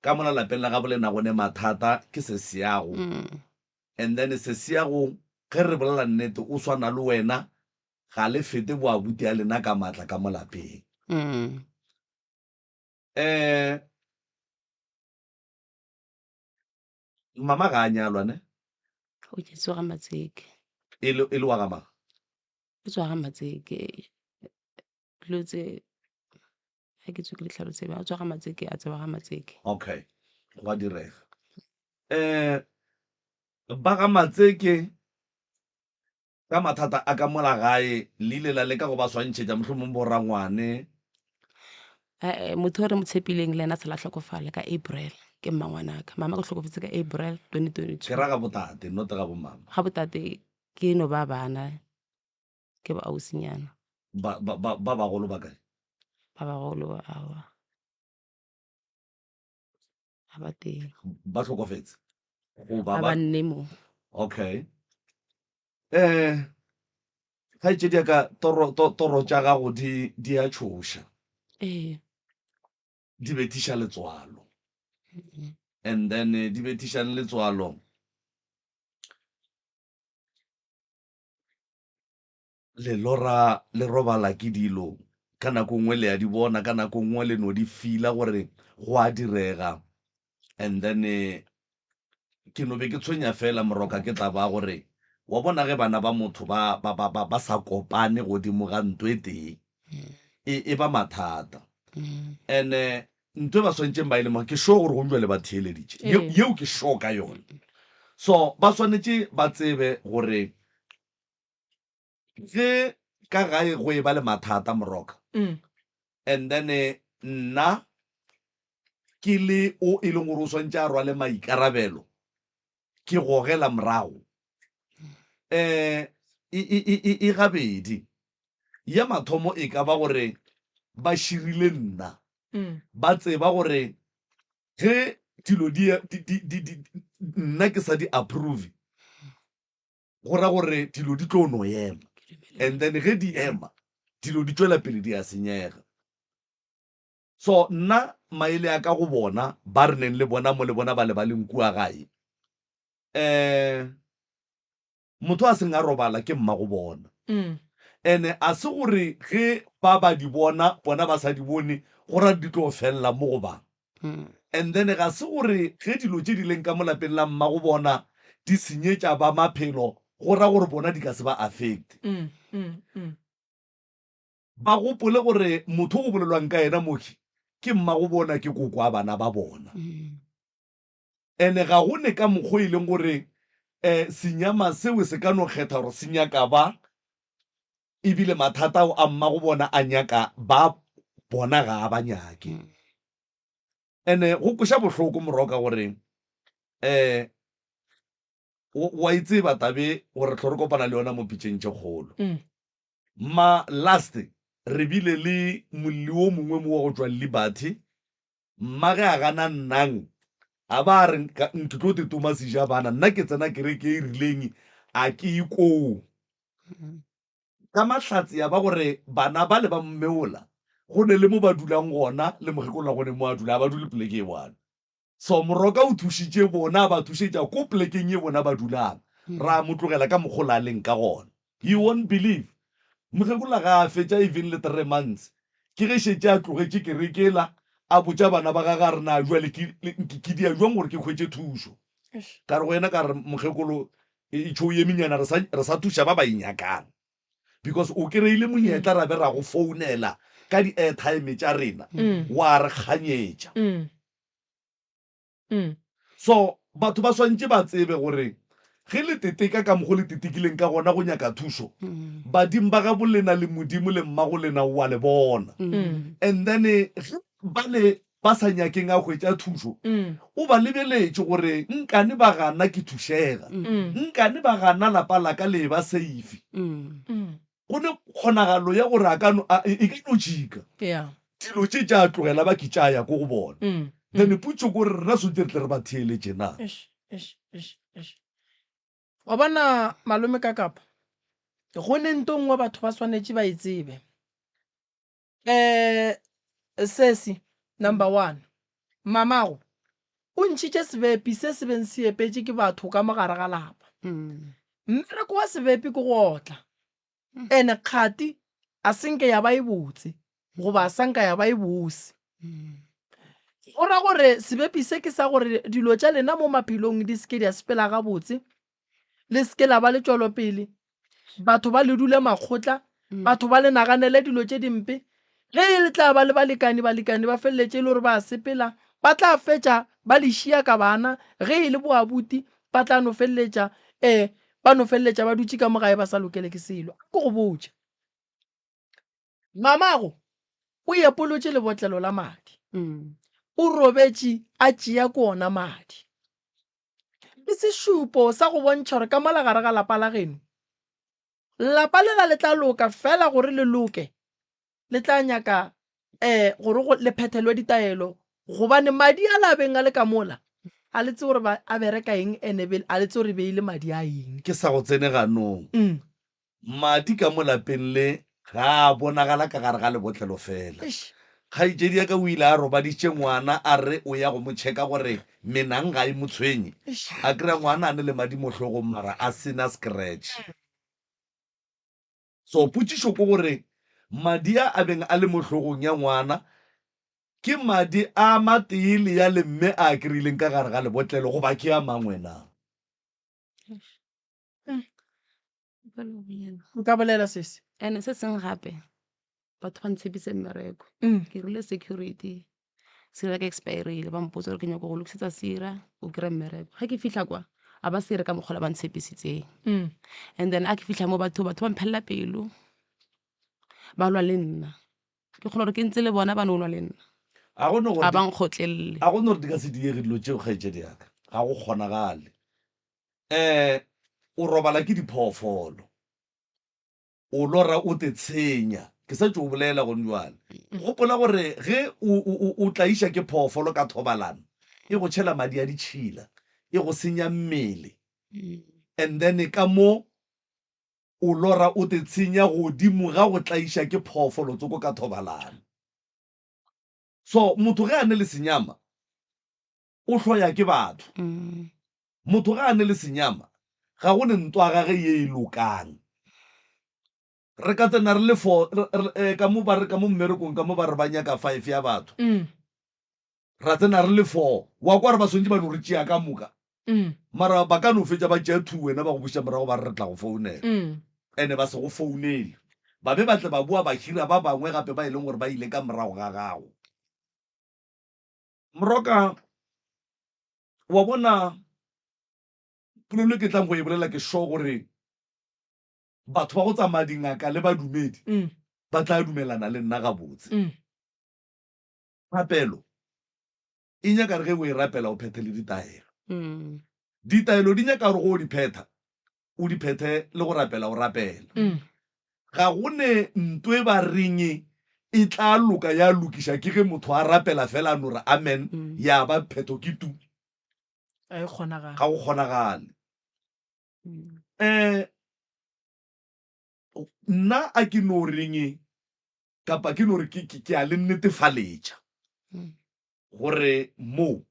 Speaker 1: ka mona lapeng la ga bolena gone mathata ke se seago and then se seago ge re bolela nnete o swana le wena ga le fete boabuti a lena ka matla ka mo lapeng mama ga a nyalwa ne
Speaker 7: o ke tswa ga matseke
Speaker 1: e le wa ga mang
Speaker 7: ke tswa ga matseke dilo tse ga ke tswe ke ditlhalo tsebe a tswa ga matseke a tseba ga matseke
Speaker 1: okay go a direga ba ga matseke ka mathata a ka mola gae le ile la leka go ba swantšhetša mohlomong borangwane
Speaker 7: motho o re mo tshepileng le ena a tshela tlhokofale ka April ke mmangwanaka mama go tlhokofetse ka April 2022
Speaker 1: ke ra ga botate not ga bomama
Speaker 7: ga botate ke no ba bana ke ba ausinyana
Speaker 1: ba bagolo ba kae
Speaker 7: ba bagolo awa a ba teng
Speaker 1: ba tlhokofetse
Speaker 7: ba ba nne mo
Speaker 1: okay ga itse di ka toro tša gago di a tšhoša di betiša letswalo and then di betišang letswalo le lora le robala ke dilo ka nako nngwe le ya di bona ka nako nngwe le no di fila gore go a direga and then ke no be ke tshwenya fela moroka ke tla ba gore wa bona ge bana ba motho ba sa kopane godimo ga ntwe teng e ba mathata and ntwe ba swantšeng ba ile mo ke sure gore go njwa le ba theeleditše yeo ke sure ka yone so ba swanetše ba tsebe gore ge ka gae go e ba le mathata moroka and then nna ke le o e leng gore o swantše a rwale maikarabelo ke gogela morago e gabedi ya mathomo e ka ba gore ba širile nna ba tseba gore ge dilo nna ke sa di approve go ra gore dilo di tlo no ema and then ge di ema dilo di tswela pele di a senyega so nna maele a ka go bona ba re neng le bona mo le bona ba le ba leng kua gae motho a seng a robala ke mma go bona ene a se gore ge ba di bona ba sa di bone go ra di tlo fella mo go bang and then ga se gore ge dilo tše di leng ka molapeng la mma go bona di senyetša ba maphelo go ra gore bona di ka se ba affect ba gopole gore motho go bolelwang ka ena moki ke mma go bona ke koko a bana ba bona ene ga go ne ka mokgwa e leng gore senyama seo se ka no kgetha gore se nyaka ba ebile mathata a mma go bona a nyaka ba bona ga a ba nyake ene go koša bohloko moroka gore wa itseba tabe gore tlho re kopana le yona mo pitšeng tše kgolo ma last re bile le molli o mongwe mo wa go tswa Liberty mma ge a gana nnang a ba re nke tlo tetomasija bana nna ke tsena kereke e rileng a ke ikoo ka mahlatsi ya ba gore bana ba le ba mmeola go ne le mo ba dulang gona le mogekolola gone mo a dula a ba dule poleke e bwana so moroka o thušitše bona ba thušetša ko polekeng e bona ba dulang ra mo tlogela ka mokgola a leng ka gona you won't believe mogekolola ga a fetša even le 3 months ke ge šetše a tlogetše kerekela a botša bana ba ga re na jwale ke dia jwang gore ke hwetše thušo ka re go ena ka re mogekolo tšho ye menyana re sa thuša ba ba inyakang because o kry-ile monyetla ra be ra go founela ka di-airtime tša rena wa re kganyetša so batho ba swantše ba tsebe gore ge le teteka ka mokgo le tetekileng ka gona go nyaka thušo badimo ba ga bolena le modimo le mma go lena wa le bona and then ba sa nyakeng a hwetša thušo o ba lebeletše gore nkane ba gana ke thušega nkane ba gana lapa la ka le ba safe go ne kgonagalo ya gore e ka no jika dilo tše tša tlogela ba ke tšaya ko go bona then putso kore rena sontse re tle re ba theeletše na
Speaker 2: wa bona malome ka kapa go ne nto nngwe batho ba swanetše ba itsebe sesi number 1 mamago o ntšhitše sebepi se se beng se epetše ke batho ka mogare ga lapa mmereko wa sebepi ke go otla ene kgati a senke ya ba e botse goba a sanka ya ba e bose go ra gore sebepi se ke sa gore dilo tša lena mo maphelong di seke di a sepela ga botse le seke la ba le tšwelopele batho ba le dule makgotla batho ba le naganele dilo tše dimpe ge e le tla ba le balekane ba feleletše le gore ba sepela ba tla fetša ba le šia ka bana ge e le boabuti ba tla no feleletša ba no feleletša ba dutše ka mogae ba sa lokele ke selo ko go botša mamago o epolotše lebotlelo la madi o robetše a tšea ko ona madi ke sešupo sa go bontšha gore ka malagare ga lapa la geno lapa lela le tla loka fela gore le loke le tla nyaka gore le phethelwe ditaelo gobane madi a labeng a le ka mola a letse gore a bereka eng ene a letse gore beile madi a eng
Speaker 1: ke sa go tsene ganong madi ka mo lapeng le ga a bonagala ka gare ga lebotlelo fela kgaitsedi ya ka o ile a robaditše ngwana a re o ya go mo check-a gore menang ga e mo tshwenye a kry-a ngwana a ne le madi mo tlhogong mara a sena scratch. So potšišo ko gore madi a beng a le mo tlhogong ya ngwana ke madi a mateele ya lemme a kry-ileng ka gare ga lebotlelo goba ke a mangwe na.
Speaker 2: nka bolela sese
Speaker 7: And se seng gape batho ba ntshepise mmereko ke rile security sira ka expirile ba mpotsa gore ke nyako go lokisetsa sira o kry mmereko ga ke fitlha kwa a ba sire ka mokgola ba ntshepisitseng. And then a ke fitlha mo batho ba mphelela pelo ba lwa le nna ke kgona gore ke ntse le bona ba no lwa le nna a ba nkgotlelele
Speaker 1: a go nne gore di ka se diege dilo tšeo kgaetsedi yaka ga go kgonagale. O robala ke diphoofolo o lora o te tshenya ke sa tse o bolela gone jwale gopola gore ge o tla iša ke phoofolo ka thobalano e go tšhela madi a ditšhila e go senya mmele and then ka mo o lora o te tshenya godimo ga go tla iša ke phoofolo tsoko ka thobalano. So motho ge a ne le senyama o hloya ke batho motho ge a ne le senyama ga go ne ntwa gage ye e lokang. Re ka tsena re le ka mo mmerekong ka mo ba re ba nyaka 5 ya batho ra tsena re le 4 wa kwa re ba swantse ba no re tšea ka moka mara ba ka no fetša ba tšea 2 wena ba go buša morago ba re tla go founela ene ba se go founele ba be ba tle ba bua ba hira ba bangwe gape ba e leng gore ba ile ka morago ga gago. Moroka wa bona polelo ke tlang go e bolela ke sho gore batho ba go tsamaya dingaka le badumedi ba tla dumelana le nna gabotse. Rapelo e nyaka re ge o e rapela o phethe le ditaelo. Ditaelo di nyaka gore go o di phetha o di phethe le go rapela o rapela. Ga go ne ntwe ba reng e tla loka ya lokiša ke ge motho a rapela fela a no re amen ya ba phetho ke tu ga go kgonagale. Nna a ke no reng kapa ke no re ke a le netefaletša gore mo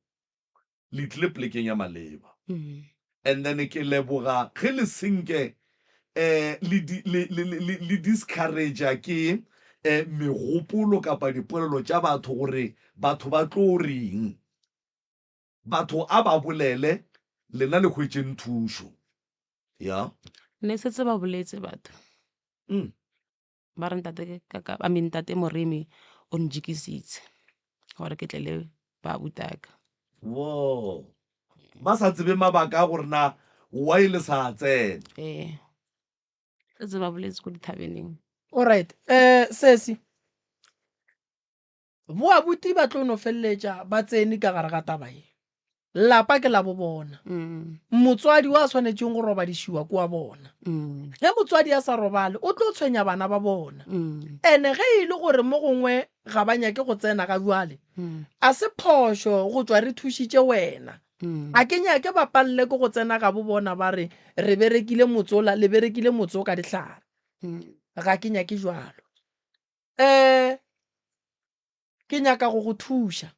Speaker 1: le tlile plekeng ya maleba and then ke leboga ge le senke le discouragea ke megopolo kapa dipolelo tša batho gore batho ba tlo reng batho a ba bolele lena le hwetšeng thušo ya
Speaker 7: ne setse ba boletse batho ba re ntate Moremi o njikisitse gore ke tle le ba butaka
Speaker 1: wo ba sa tsebe mabaka a gore na wa ile sa tsena
Speaker 7: setse ba boletse ko dithabeneng.
Speaker 2: Alright, sesi boa buti ba tlo no felletša ba tsene ka gare ga taba e lapa ke la bo bona motswadi wa tshwanetseng go robadišiwa kwa bona ge motswadi a sa robale o tlo tshwenya bana ba bona ene ge e le gore mo gongwe ga ba nyake go tsena ga jwale a se phošo go tswa re thušitše wena a ke nyake ba palle ko go tsena ga bo bona ba re re berekile motsola le berekile motso ka dihlare ga ke nyake jwalo ke nyaka go thuša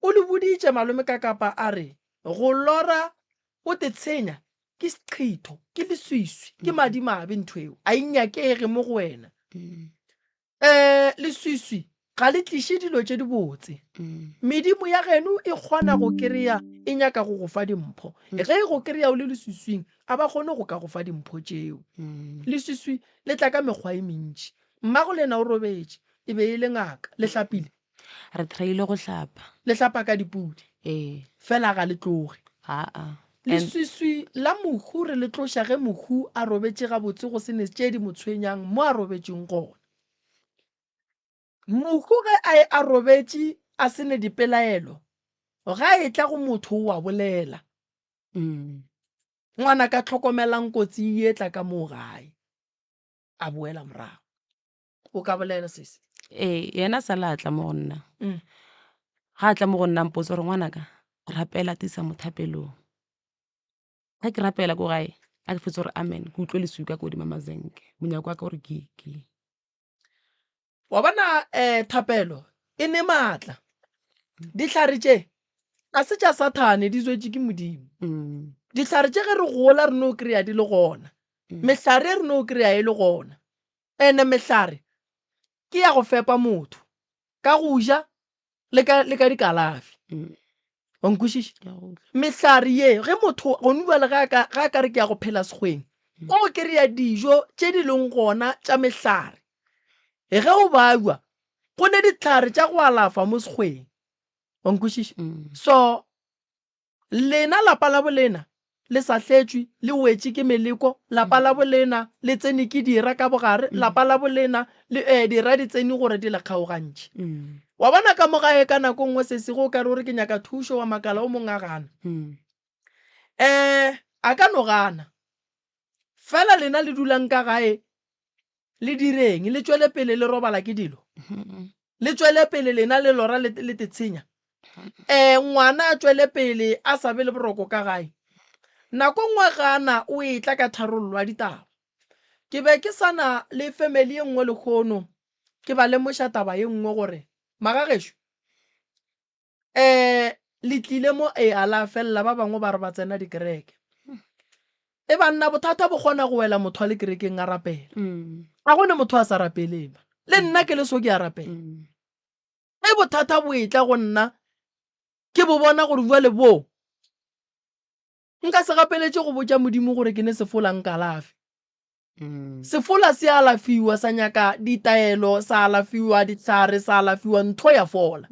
Speaker 2: o le boditše malome ka kapa a re go lora o te tshenya ke seqhitho ke leswiswi ke madimabe ntho eo a inyakege mo go wena leswiswi ga le tliše dilo tše di botse medimo ya geno e kgona go kry-a e nyaka go go fa dimpho ge e go kry-a o le leswiswing a ba kgone go ka go fa dimpho tšeo leswiswi le tla ka mekgwa e mentši mmago le ena o robetše e be e le ngaka le hlapile
Speaker 7: re traile go hlapa
Speaker 2: le hlapa ka dipudi fela ga le tloge leswiswi la mohu re le tloša ge mohu a robetše gabotse go sene tše di mo tshwenyang mo a robetšeng gona mohu ge a robetše a sene dipelaelo ga e tla go motho wa bolela ngwana ka tlhokomelang kotsi e tla ka mo gae a boela morago o ka bolela sese
Speaker 7: yena sa la tla mo nna ga tla mo go nna mpotse gore ngwanaka rapela tisa mothapelong ga ke rapela ko gae a ke fetse gore amen ke utlwe leswika ko dimamazenke monyako wa ka gore ke
Speaker 2: wa bona thapelo e ne matla ditlhare tše a se tša sathane di tswetše ke modimo ditlhare tše ge re gola re no kry-a di le gona mehlare e re no kry-a e le gona ene mehlare ke ya go fepa motho ka go ja le ka dikalafi wa nkwešiša mehlare ye ge motho go nubale ga a ka re ke ya go phela sekgweng o kry-a dijo tše di leng gona tša mehlare ge o bawa go ne ditlhare tša go alafa mo sekgweng wa nkwešiša so lena lapa la bolena le sa hletšwe le wetše ke meleko lapa la bolena le tsene ke dira ka bogare lapa la bolena le dira di tsene gore di le kgaogantšhe wa bona ka mogae ka nako nngwe se sego ka re gore ke nyaka thušo wa makala o mongwe a gana a ka no gana fela lena le dulang ka gae le direng le tšwele pele le robala ke dilo le tšwele pele lena le lora le tetshenya ngwana a tšwele pele a sa be le boroko ka gae nako nngwe gana o e tla ka tharollo a ditaba ke be ke sana le family e nngwe le kgono ke ba lemoša taba ye nngwe gore magagešo le tlile mo ala fella ba bangwe ba re ba tsena dikereke e ba nna bothata bo kgona go wela motho a le kerekeng a rapela a gone motho a sa rapeleng le nna ke le so ke a rapela e bothata bo etla go nna ke bo bona gore bua le bo nka se gapeletše go botša modimo gore ke ne sefolang kalafi sefola se alafiwa sa nyaka ditaelo sa alafiwa ditlhare sa alafiwa ntho ya fola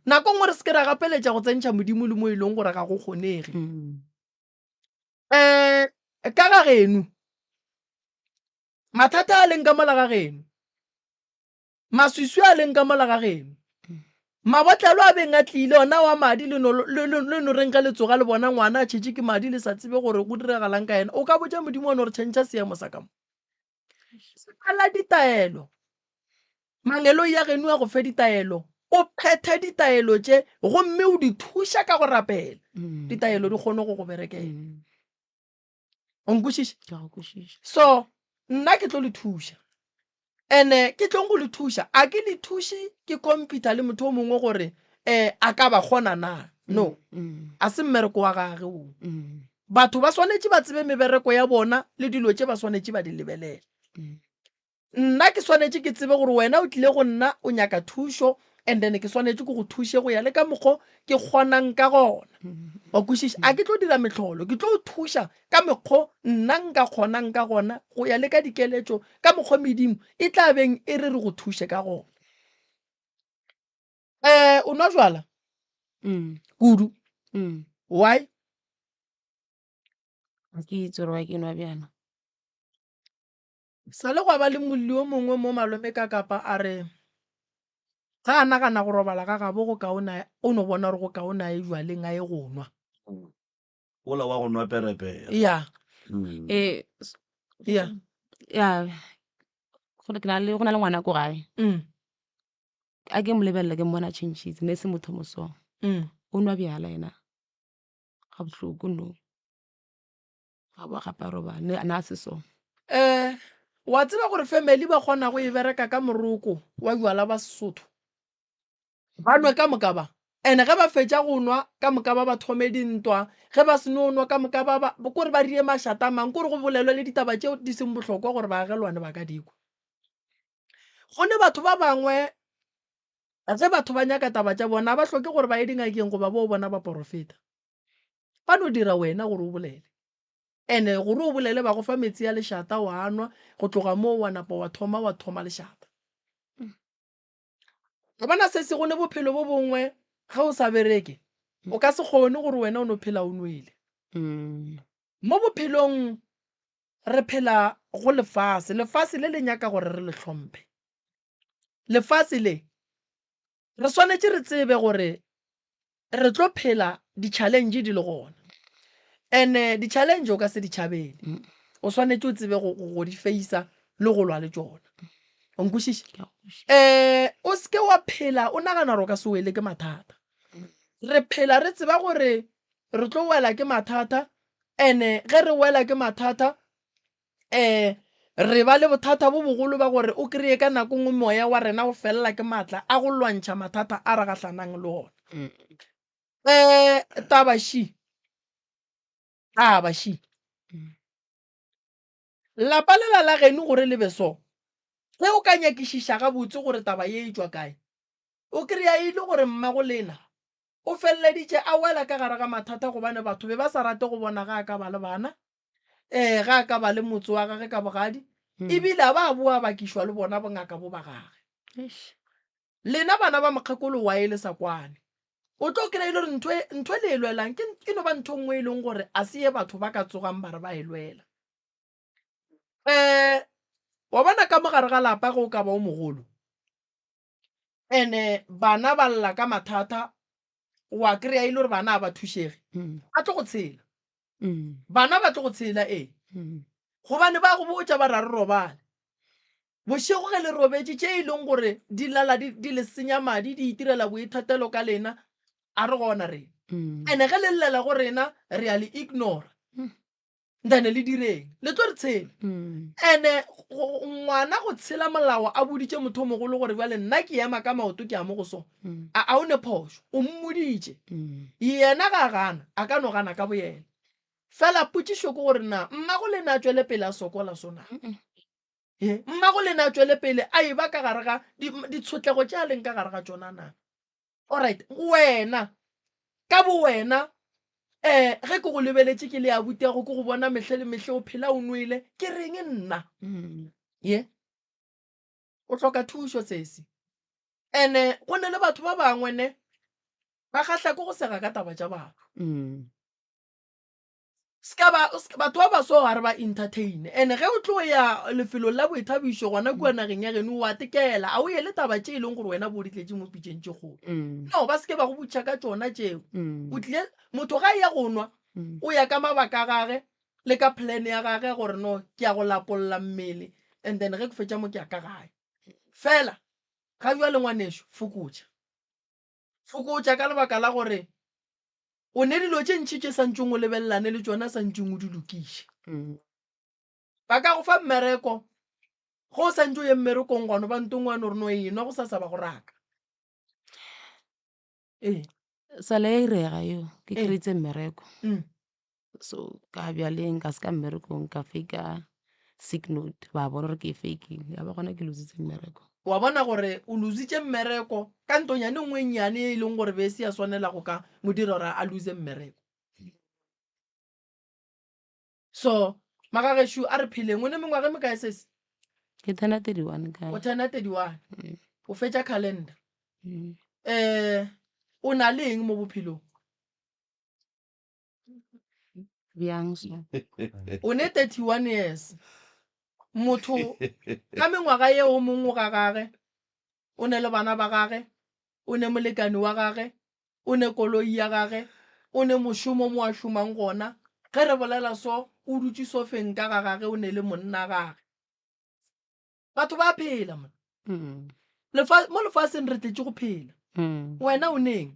Speaker 2: nako ngwe re se ke ra gapeletša go tsentšha modimo le mo e leng gore ga go kgonege ka ga geno mathata a leng ka mola ga geno maswiswi a leng ka mola ga geno mabotlelo a beng a tlile ona wa madi le no reng ka letsoga le bona ngwana a tšhetše ke madi le sa tsebe gore go diragalang ka ena o ka botša modimo one gore tšhentšha seemo sa kamo sepala ditaelo mangelo ya geno a go fe ditaelo o phethe ditaelo tše gomme o di thuša ka go rapela ditaelo di kgone go go berekela o nkwešiša so nna ke tlo le thuša ene ke tlong go le thuša a ke le thuše ke computer le motho o mongwe gore a ka ba kgona na no a se mmereko wa gage o batho ba swanetše ba tsebe mebereko ya bona le dilo tše ba swanetše ba di lebelela nna ke swanetše ke tsebe gore wena o tlile go nna o nyaka thušo and then ke swanetše ke go thuše go ya le ka mokgwa ke kgonang ka gona wa kwešiša a ke tlo dira metlholo ke tlo thuša ka mekgwa nna nka kgonang ka gona go ya le ka dikeletšo ka mokgwa medimo e tla beng e re go thuše ka gona o nwa jwala kudu why
Speaker 7: ke itse gore wa ke nwa bjana
Speaker 2: sa le go ba le molli o mongwe mo malome ka kapa a re ga a nagana go robala ga gabo go kaona o no bona gore go kaona e jwaleng a e go nwa
Speaker 1: ola wa go nwa perepere
Speaker 2: ya
Speaker 7: go na le ngwana ko gae a ke mo lebelela ke mmona changes ne se motho mosong o nwa bjala ena ga bohloko no ga ba gapa roba na se so
Speaker 2: wa tseba gore family ba kgona go e bereka ka moroko wa jwala ba Sesotho ba nwa ka moka ba ene ge ba fetša go nwa ka moka ba thome dintwa ge ba se no nwa ka moka ba kore ba rie mašata a mang kore go bolelwa le ditaba tšeo di seng bohlokwa gore ba agelwane ba ka dikwa gone batho ba bangwe ge batho ba nyaka taba tša bona ba hloke gore ba ye dingakeng goba bo bona ba porofeta ba no dira wena gore o bolele ene gore o bolele ba go fa metsi ya lešata wa anwa go tloga moo wa napa wa thoma lešata go bona se se gone bophelo bo bongwe ga o sa bereke o ka se kgone gore wena o no phela o nwele mo bophelong re phela go lefase le le nyaka gore re le hlomphe lefase le re swanetše re tsebe gore re tlo phela di-challenge di le gona ene di-challenge o ka se di tšhabele o swanetše o tsebe go di feisa le go lwa le tšona o nkwešiša o seke wa phela o nagana gore o ka se wele ke mathata re phela re tseba gore re tlo wela ke mathata ene ge re wela ke mathata re ba le bothata bo bogolo ba gore o kry-e ka nako ngwe moya wa rena o felela ke maatla a go lwantšha mathata a re gatlhanang le ona. Tabashi lapa lela la geno gore le beso ge o ka nyakišiša gabotse gore taba ye e tswa kae o kry-a ile gore mmago lena o feleleditše a wela ka gare ga mathata gobane batho be ba sa rate go bona ga a ka ba le bana ga a ka ba le motse wa gage ka bogadi ebile a ba boa bakišwa le bona bongaka bo ba gage. Lena bana ba mokgekolo wa e le sa kwane o tlo kry-a ile gore ntho e le e lwelang ke no ba ntho nngwe e leng gore a se ye batho ba ka tsogang ba re ba e lwela. Wa bona ka mogare ga lapa go ka ba o mogolo ene bana ba lla ka mathata wa kry-a ile gore bana ba thušege a tlo go tshela bana ba tlo go tshela gobane ba go botša ba ra re robale bošego ge le robetse tše e leng gore di lala di le senya madi di itirela boithatelo ka lena a re gona rena ene ge le llela go rena re a le ignora then le direng le tlo re tshela ene ngwana go tshela molao a boditše motho o mogolo gore bjale nna ke ema ka maoto ke a mo go sona a o ne phošo o mmoditše yena ga gana a ka no gana ka boyena fela potšišo ke gore na mmago le na tšwele pele a sokola sona mmago le na tšwele pele a e ba ka gare ga ditshotlego tše a leng ka gare ga tšona na alright wena ka bo wena ge ke go lebeletše ke le a butego ke go bona mehle le mehle o phela o nwele ke reng nna ye o hloka thušo sese ene go ne le batho ba bangwe ne ba kgahla ke go sega ka taba tša batho batho ba baso ga re ba entertain ene ge o tlo ya lefelong la boithabišo gona kua nageng ya geno wa tekela a o ye le taba tše e leng gore wena bo di tletse mo pitšeng tše kgolo no ba seke ba go butšha ka tšona tšeo o tlile motho ga e ya go nwa o ya ka mabaka a gage le ka plan ya gage gore no ke ya go lapolola mmele and then ge ke fetša mo ke ya ka gae fela ga bja le ngwanešo fokotša ka lebaka la gore o ne dilo tše ntšhi tše santseng o lebelelane le tšona santseng o di lokiše ba ka go fa mmereko go o santse o ye mmerekong gano ba ntong wane gore no enwa go sa ba go raka
Speaker 7: sala ya irega yo ke kry-itse mmereko so ka bjaleng ka se ka mmerekong ka faka sick note ba bona gore ke fakile ya ba gona ke lositse mmereko
Speaker 2: wa bona gore o lositše mmereko ka ntonyane nngwe nnyane e leng gore be se ya swanela go ka modiri gore a lose mmereko so magagešo a re pheleng o ne mengwaga me kae sese
Speaker 7: ke thena 31 ka
Speaker 2: o thena 31 o fetša calendar o na le eng mo bophelong
Speaker 7: bjang so
Speaker 2: o ne 31 years motho ka mengwaga ye o mongwe ga gage o ne le bana ba gage o ne molekani wa gage o ne koloi ya gage o ne mošomo mo a šomang gona ge re bolela so o dutse sofeng ka ga gage o ne le monna gage batho ba phela mo lefatsheng re tletse go phela wena o neng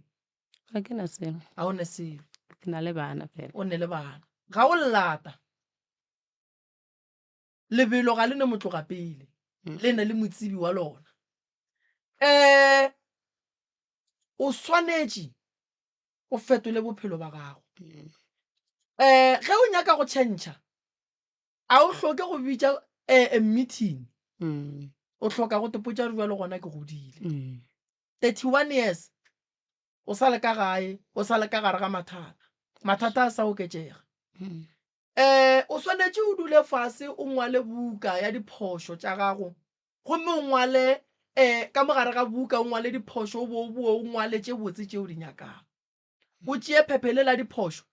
Speaker 7: ga ke na selo
Speaker 2: ga o ne selo
Speaker 7: ke na le bana fela
Speaker 2: o ne le bana ga o llata lebelo ga le ne motloga pele le ne le motsibi wa lona o swanetše o fetole bophelo ba gago ge o nyaka go tšhentšha a o hloke go bitša a meeting o hloka go tepotša re jwa le gona ke godile 31 years o sa le ka gae o sa le ka gare ga mathata a sa oketšega o swanetše o dule fase o ngwale buka ya diphošo tša gago gomme o ngwale ka mogare ga buka o ngwale diphošo o bo o ngwale tše botse tšeo di nyakago o tšee phepele la diphošo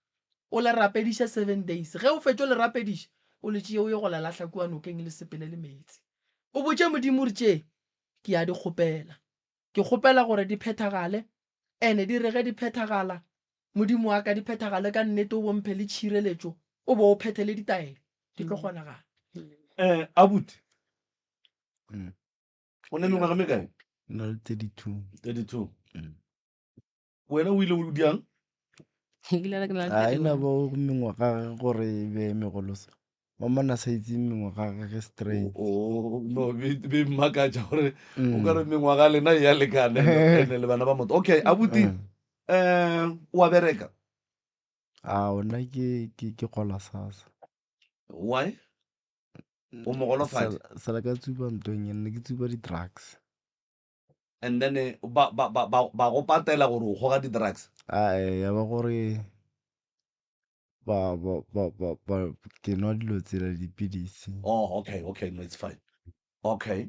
Speaker 2: o le rapediše 7 days ge o fetše o le rapediše o le tšee o ye go lalahla kua nokeng le sepele le metsi o botše modimo re tšee ke a di kgopela ke kgopela gore di phethagale ene di rege di phethagala modimo wa ka di phethagale ka nnete o bomphe le tšhireletšo o bo o phethele ditaelo di tlo kgonagala
Speaker 1: abuti o ne mengwaga me kae
Speaker 8: na le 32
Speaker 1: wena o ile o diang
Speaker 8: a ena bo mengwaga gore e be megolosa mamana sa itse mengwaga ga ge straight
Speaker 1: no be mmakatša gore o ka re mengwaga lena ya lekane ene le bana ba motho okay abuti wa bereka
Speaker 8: ona ke gola sasa
Speaker 1: why o mogolofadi
Speaker 8: sala ka tsuba ntong e nne ke tsuba di-drugs
Speaker 1: and then ba go patela gore o goga di-drugs
Speaker 8: ya ba gore ke nwa dilo tsela dipidisi
Speaker 1: oh okay no it's fine okay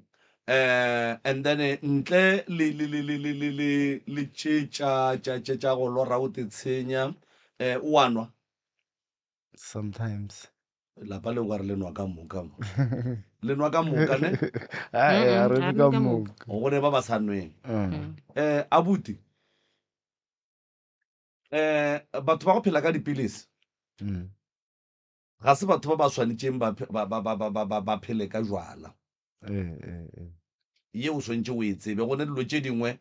Speaker 1: and then ntle le tša go lora o te tshenya o a nwa
Speaker 8: sometimes
Speaker 1: lapa le o ka re le nwa ka moka le nwa ka moka ne
Speaker 8: a re ka moka
Speaker 1: o gore ba ba sa nweng abuti batho ba go phela ka dipilisi ga se batho ba ba swanetseng ba phele ka jwala ye o swantse o e tsebe gone dilo tše dingwe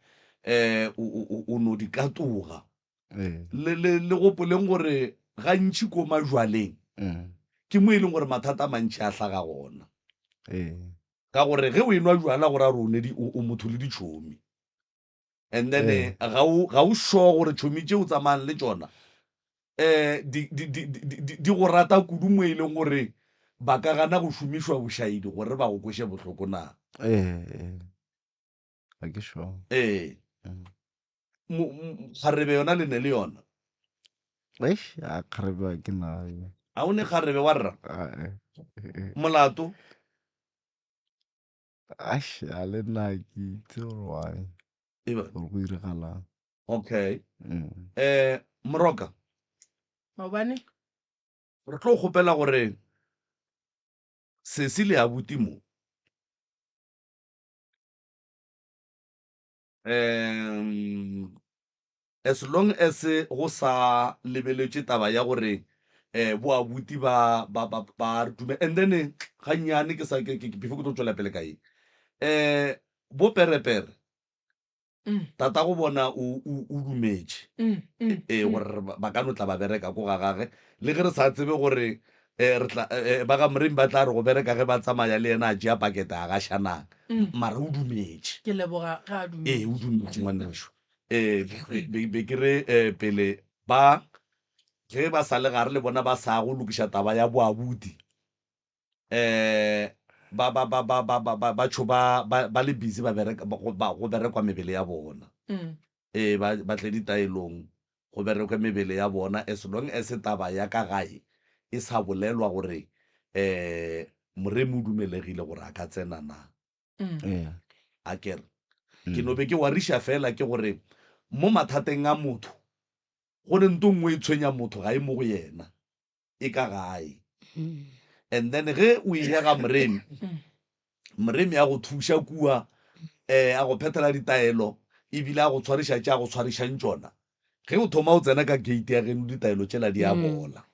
Speaker 1: o no di katoga le gopoleng gore gantši ko majwaleng ke mo e leng gore mathata a mantši a hlaga gona ka gore ge o enwa jwala gore a re o motho le ditšhomi and then ga o sure gore tšhomi tše o tsamayang le tšona di go rata kudu mo e leng gore ba ka gana go šomišwa bošaedi gore ba go kweše bohloko na kgarebe yona le ne le yona
Speaker 8: kgarebe ke nayo
Speaker 1: a o ne kgarebe wa rra molato
Speaker 8: a le nna ke itse gore gore go iragalang
Speaker 1: okay moroka
Speaker 2: maobane
Speaker 1: re tlo kgopela gore sesi le abuti mo as long as go sa lebeletše taba ya gore bo abuti ba dume and then ga nnyane before ke tlo tswela pele ka eng bo perepere tata go bona o dumetše gore ba ka no tla ba bereka ko ga gage le ge re sa tsebe gore ba ga moreng ba tla re go bereka ge ba tsamaya le ena a tšea pakete a gašanang mara o dumetše o dumetše ngwanešo be ke re pele ge ba sa le gare le bona ba sa go lokiša taba ya boabuti batho ba le busy go berekwa mebele ya bona ba tle ditaelong go berekwa mebele ya bona as long as taba ya ka gae e sa bolelwa gore moremi o dumelegile gore a ka tsena na a kere ke no be ke wariša fela ke gore mo mathateng a motho go ne nto nngwe e tshwenya motho ga e mo go yena e ka gae and then ge o ile ga moremi a go thuša kua a go phethela ditaelo ebile a go tshwariša tše a go tshwarišang tšona ge o thoma o tsena ka gate ya geno ditaelo tšela di a bola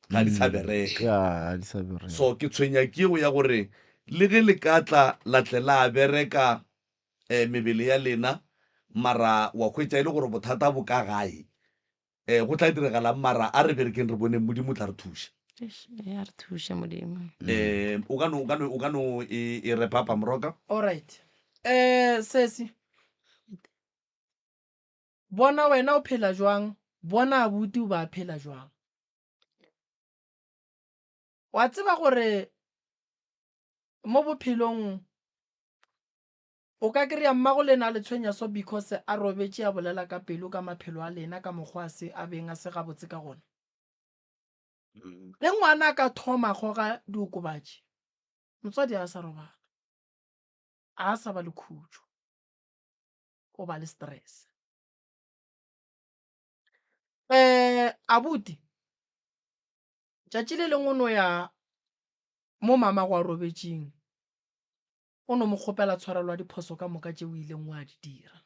Speaker 1: ga di sa bereka so ke tshwenya ke eo ya gore le ge le ka tla latle la bereka mebele ya lena mara wa hwetša e le gore bothata bo ka gae go tla diregalang mara a re berekeng re boneng modimo tla re thuša
Speaker 7: ya re thuša modimo
Speaker 1: o ka no e repapa moroka
Speaker 2: alright sesi bona wena o phela jwang bona abuti o ba phela jwang wa tseba gore mo bophelong o ka kry-a mmago lena le tshwenya so because a robetse a bolela ka pelo ka maphelo a lena ka mokgwa se a beng a se gabotse ka gona le ngwana a ka thoma goga diokobatši motswadi a sa robala a sa ba le khutšo o ba le stress abuti tšatši le lengwe no ya mo mama go a robetšeng o no mo kgopela tshwarelwa diphoso ka moka tšeo ileng wa di dira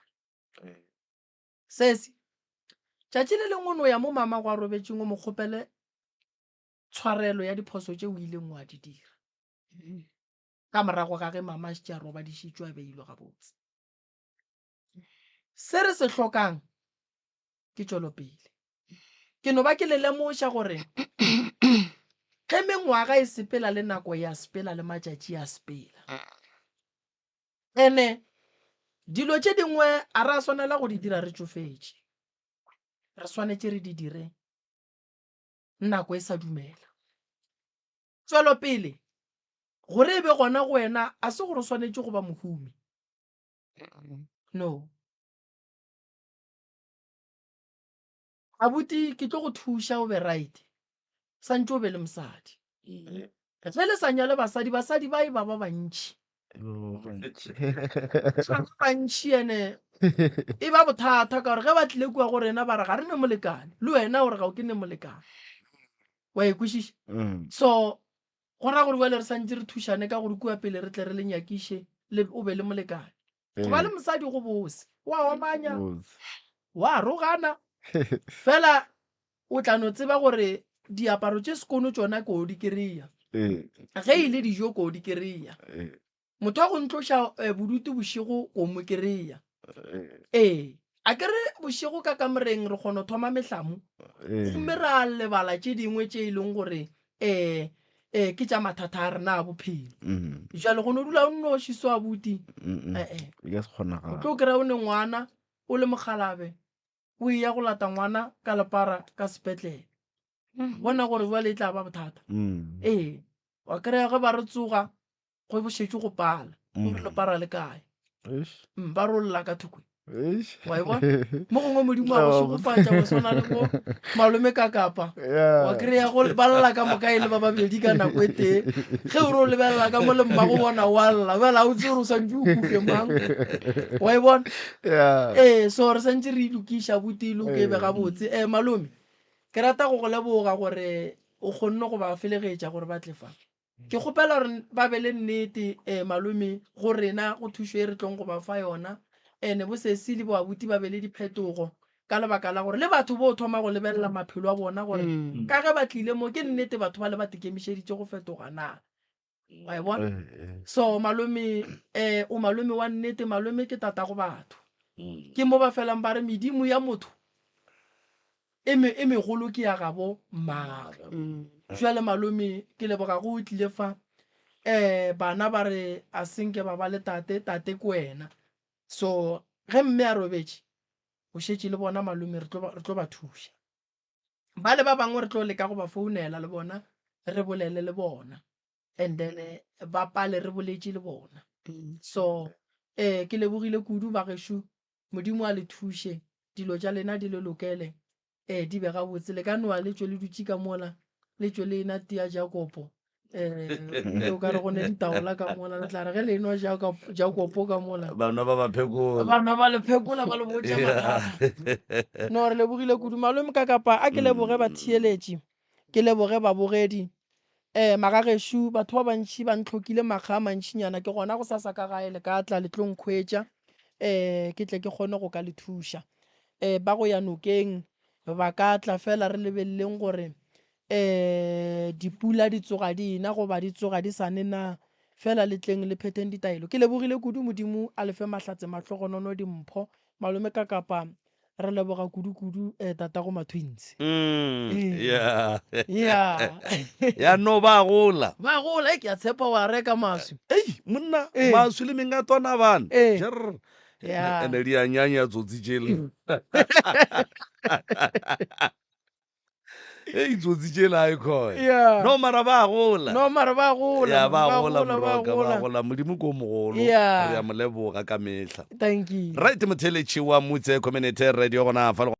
Speaker 2: sesi tšatši le lengwe no ya mo mama go a robetšeng o mo kgopele tshwarelo ya diphoso tšeo ileng wa di dira ka morago ga ge mama se tša roba dišitšwe a beilwe gabotse se re se hlokang ke tšwelopele ke no ba ke le lemoša gore ge mengwaga e sepela le nako ya sepela le matšatši ya sepela ene dilo tše dingwe a re a swanela go di dira re tsofetše re swanetše re di dire nako e sa dumela tswelo pele gore e be gona go wena a se gore o swanetše go ba mohumi no abuti ke tlo go thuša o be right santse o be le mosadi ge le sa nyale basadi ba e ba bantši bantši ene e ba bothata ka gore ge ba tlile kua go rena ba re ga re ne molekane le wena gore ga o ke ne molekane wa e kwešiša so go ra gore wale re santse re thušane ka gore kua pele re tle re le nyakiše o be le molekane go ba le mosadi go bose wa omanya wa rogana fela o tla no tseba gore diaparo tše sekono tšona ko di kry-a ge e le dijo ko di kry-a motho wa go ntloša bodutu bošego ko mo kry-a a kere bošego ka kamoreng re kgona go thoma mehlamo gomme ra lebala tše dingwe tše e leng gore ke tša mathata a rena a bophelo jale go no dula o nnoši so abuti o tlo kry-a o ne ngwana o le mogalabe o ya go lata ngwana ka lepara ka sepetlele bona gore jale e tla ba bothata wa kry-a ge ba re tsoga go bošetše go pala gore lepara le kae ba rolola ka thokwe wa e bona mo gongwe modimo a go segofatša go swana le go malome ka kapa wa kry-a go balela ka moka e le ba babedi ka nako e tee ge o re o lebelela ka mo le mmago bona wa lla bela o tse gore o santse o kufe mang wa e bona so re santse re ilokiša botile o ke be gabotse malome ke rata go go leboga gore o kgonne go ba felegetša gore ba tle fa ke kgopela gore ba be le nnete malome go rena go thušo e re tlong go ba fa yona ene bo sesile bo abuti ba be le diphetogo ka lebaka la gore le batho bo thoma go lebelela maphelo a bona gore ka ge ba tlile mo ke nnete batho ba le ba tekemišeditše go fetoga na wa e bona so malome o malome wa nnete malome ke tata go batho ke mo ba felang ba re medimo ya motho e megolo ke ya gabo mmaga jale malome ke leboga go o tlile fa bana ba re a senke ba ba le tate ke wena so ge mme a robetše o šetše le bona malome re tlo ba thuša ba le ba bangwe re tlo leka go ba founela le bona re bolele le bona and then ba pale re boletše le bona so ke lebogile kudu ba gešo modimo a le thuše dilo tša lena di le lokele di be gabotse le ka noa le tšo le dutše ka mola le tšo le ena tia Jakopo o ka re go ne ditaola ka mola le tla re ge le enwa Jakopo ka mola
Speaker 1: bana ba
Speaker 2: le phekola ba le botša mathata no re lebogile kudu malome ka kapa a ke leboge ba theeletše ke leboge babogedi magagešo batho ba bantši ba ntlhokile makga a mantšinyana ke gona go sasa ka gae le ka tla le tlo nkgwetša ke tle ke kgone go ka le thuša ba go ya nokeng ba ka tla fela re lebeleleng gore dipula di tsoga di na goba di tsoga di sane na fela le tleng le phetheng ditaelo ke lebogile kudu modimo a lefe mahlatse mahlogonono dimpho malome ka kapa re leboga kudu tata go mathwinse
Speaker 1: ya no ba gola
Speaker 2: ke a tshepa wa reka maswi
Speaker 1: monna maswi le mengatwana bana ene di a nyanya tsotsi tšele tsotsi tšele a ikgona no mara ba gola modimo ko mogolo re ya moleboga ka mehla right motheletši wa motse community radio gona fa